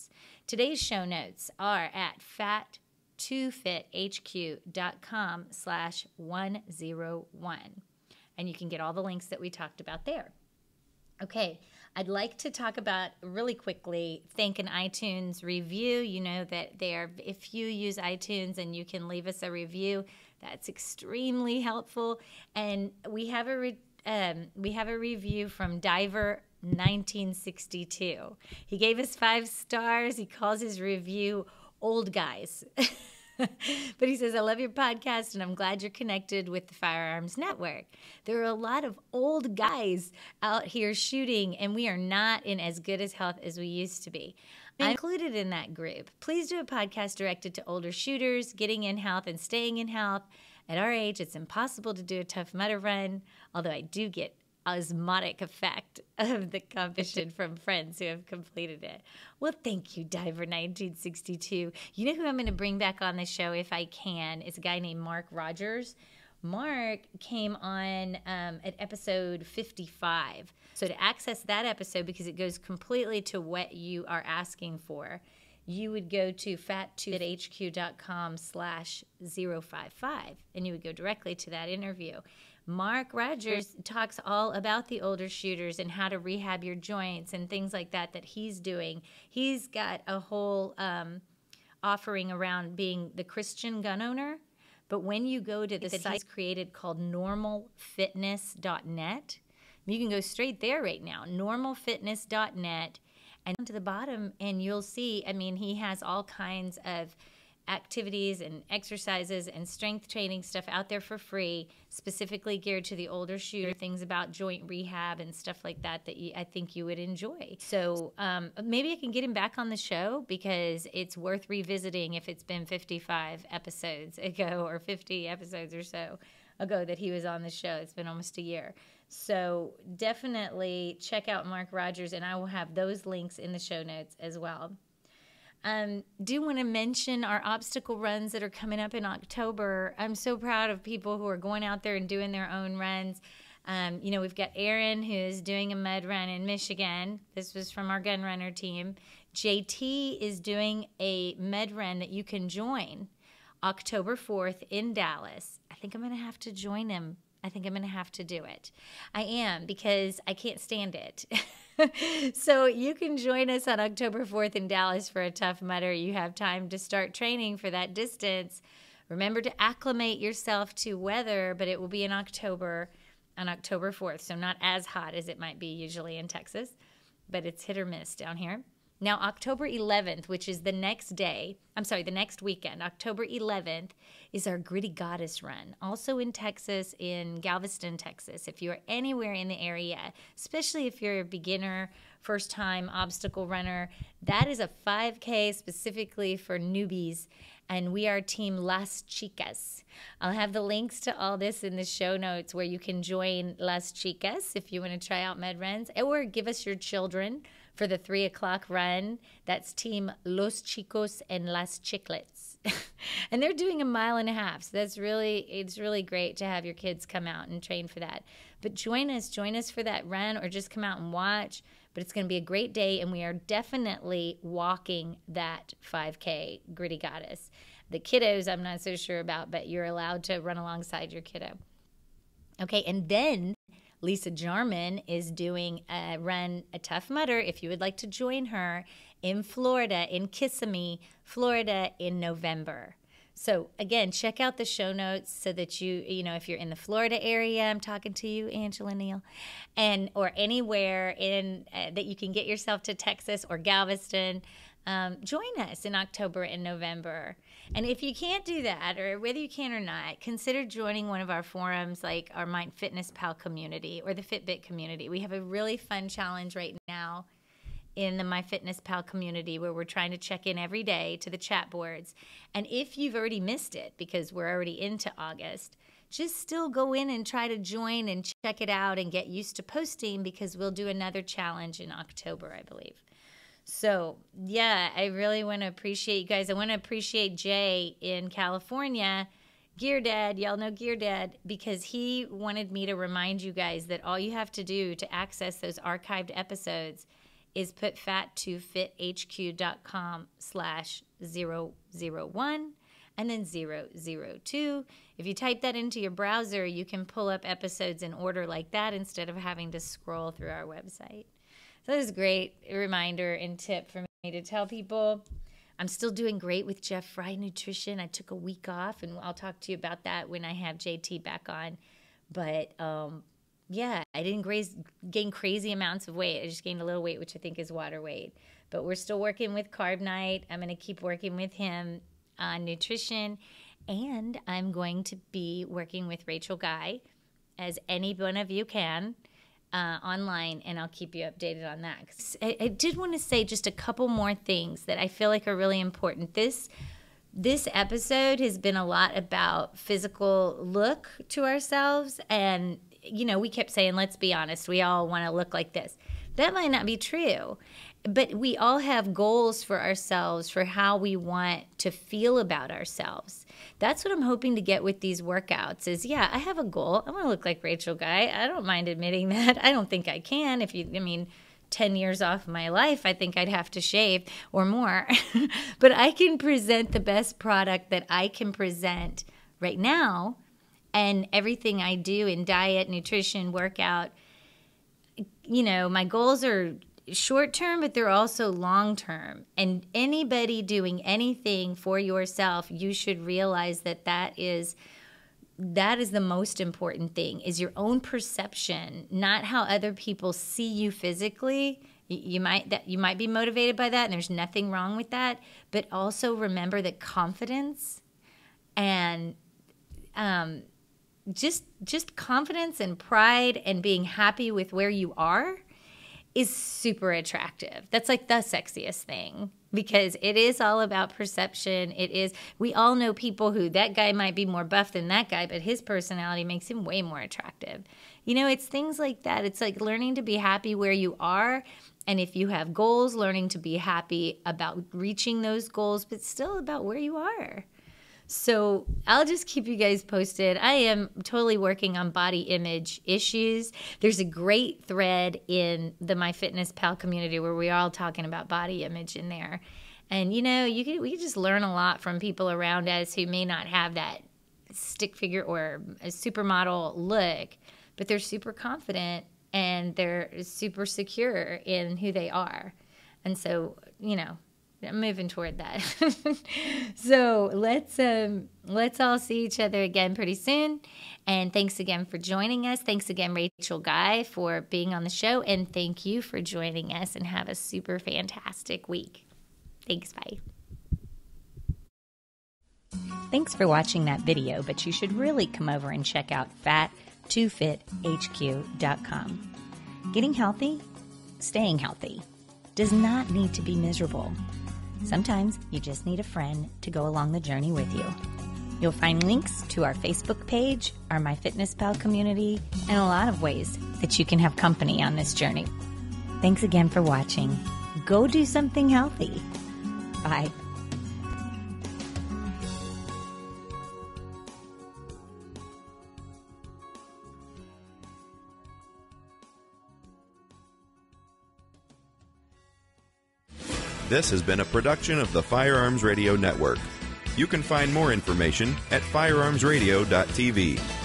today's show notes are at F2FHQ.com/101. And you can get all the links that we talked about there. Okay, I'd like to talk about really quickly, thank an iTunes review. You know that if you use iTunes and you can leave us a review, that's extremely helpful. And we have a review from Diver 1962. He gave us 5 stars. He calls his review "Old Guys." But he says, I love your podcast, and I'm glad you're connected with the Firearms Network. There are a lot of old guys out here shooting, and we are not in as good as health as we used to be. I'm included in that group. Please do a podcast directed to older shooters, getting in health and staying in health. At our age, it's impossible to do a Tough Mudder run, although I do get osmotic effect of the competition from friends who have completed it. Well, thank you, Diver 1962. You know who I'm going to bring back on the show if I can? It's a guy named Mark Rogers. Mark came on at episode 55. So to access that episode, because it goes completely to what you are asking for, you would go to F2FHQ.com/055, and you would go directly to that interview. Mark Rogers talks all about the older shooters and how to rehab your joints and things like that he's doing. He's got a whole offering around being the Christian gun owner, But when you go to the site he's created called normalfitness.net, you can go straight there right now, normalfitness.net, and to the bottom, and you'll see, I mean, he has all kinds of activities and exercises and strength training stuff out there for free, specifically geared to the older shooter, things about joint rehab and stuff like that I think you would enjoy. So maybe I can get him back on the show, because it's worth revisiting if it's been 55 episodes ago or 50 episodes or so ago that he was on the show. It's been almost a year. So definitely check out Mark Rogers, and I will have those links in the show notes as well. Do want to mention our obstacle runs that are coming up in October. I'm so proud of people who are going out there and doing their own runs. We've got Aaron, who is doing a mud run in Michigan. This was from our gun runner team. JT is doing a mud run that you can join October 4th in Dallas. I think I'm going to have to join him. I think I'm going to have to do it. I am, because I can't stand it. So you can join us on October 4th in Dallas for a Tough Mudder. You have time to start training for that distance. Remember to acclimate yourself to weather, but it will be in October, on October 4th. So not as hot as it might be usually in Texas, but it's hit or miss down here. Now, October 11th, which is the next weekend, October 11th, is our Gritty Goddess Run, also in Texas, in Galveston, Texas. If you're anywhere in the area, especially if you're a beginner, first-time obstacle runner, that is a 5K specifically for newbies, and we are Team Las Chicas. I'll have the links to all this in the show notes, where you can join Las Chicas if you want to try out med runs, or give us your children for the 3 o'clock run. That's Team Los Chicos and Las Chiclets. And they're doing 1.5 miles. So it's really great to have your kids come out and train for that. But join us for that run, or just come out and watch. But it's going to be a great day, and we are definitely walking that 5K Gritty Goddess. The kiddos, I'm not so sure about, but you're allowed to run alongside your kiddo. Okay, and then Lisa Jarman is doing a Tough Mudder, if you would like to join her, in Florida, in Kissimmee, Florida, in November. So again, check out the show notes so that if you're in the Florida area, I'm talking to you, Angela Neal, or anywhere that you can get yourself to Texas or Galveston. Join us in October and November. And if you can't do that, or whether you can or not, consider joining one of our forums, like our MyFitnessPal community or the Fitbit community. We have a really fun challenge right now in the MyFitnessPal community, where we're trying to check in every day to the chat boards. And if you've already missed it, because we're already into August, just still go in and try to join and check it out and get used to posting, because we'll do another challenge in October, I believe. So, yeah, I really want to appreciate you guys. I want to appreciate Jay in California, Gear Dad. Y'all know Gear Dad, because he wanted me to remind you guys that all you have to do to access those archived episodes is put fat2fithhq.com/001 and then 002. If you type that into your browser, you can pull up episodes in order like that, instead of having to scroll through our website. So this is a great reminder and tip for me to tell people. I'm still doing great with Jeff Fry Nutrition. I took a week off, and I'll talk to you about that when I have JT back on. But yeah, I didn't gain crazy amounts of weight. I just gained a little weight, which I think is water weight. But we're still working with Carb Night. I'm going to keep working with him on nutrition. And I'm going to be working with Rachel Guy, as any one of you can, online, and I'll keep you updated on that. I did want to say just a couple more things that I feel like are really important. This episode has been a lot about physical look to ourselves, and we kept saying, let's be honest, we all want to look like this. That might not be true, but we all have goals for ourselves for how we want to feel about ourselves. That's what I'm hoping to get with these workouts is, I have a goal. I want to look like Rachel Guy. I don't mind admitting that. I don't think I can. 10 years off my life, I think I'd have to shave or more. But I can present the best product that I can present right now. And everything I do in diet, nutrition, workout, my goals are short term, but they're also long term. And anybody doing anything for yourself, you should realize that is the most important thing, is your own perception, not how other people see you physically. You might be motivated by that, and there's nothing wrong with that. But also remember that confidence and just confidence and pride and being happy with where you are is super attractive. That's like the sexiest thing, because it is all about perception. We all know people who, that guy might be more buff than that guy, but his personality makes him way more attractive. It's things like that. It's like learning to be happy where you are. And if you have goals, learning to be happy about reaching those goals, but still about where you are. So I'll just keep you guys posted. I am totally working on body image issues. There's a great thread in the MyFitnessPal community where we're all talking about body image in there. And, we could just learn a lot from people around us who may not have that stick figure or a supermodel look, but they're super confident and they're super secure in who they are. And so, I'm moving toward that. So let's all see each other again pretty soon. And thanks again for joining us. Thanks again, Rachel Guy, for being on the show. And thank you for joining us, and have a super fantastic week. Thanks. Bye. Thanks for watching that video, but you should really come over and check out F2FHQ.com. Getting healthy, staying healthy, does not need to be miserable. Sometimes you just need a friend to go along the journey with you. You'll find links to our Facebook page, our MyFitnessPal community, and a lot of ways that you can have company on this journey. Thanks again for watching. Go do something healthy. Bye. This has been a production of the Firearms Radio Network. You can find more information at firearmsradio.tv.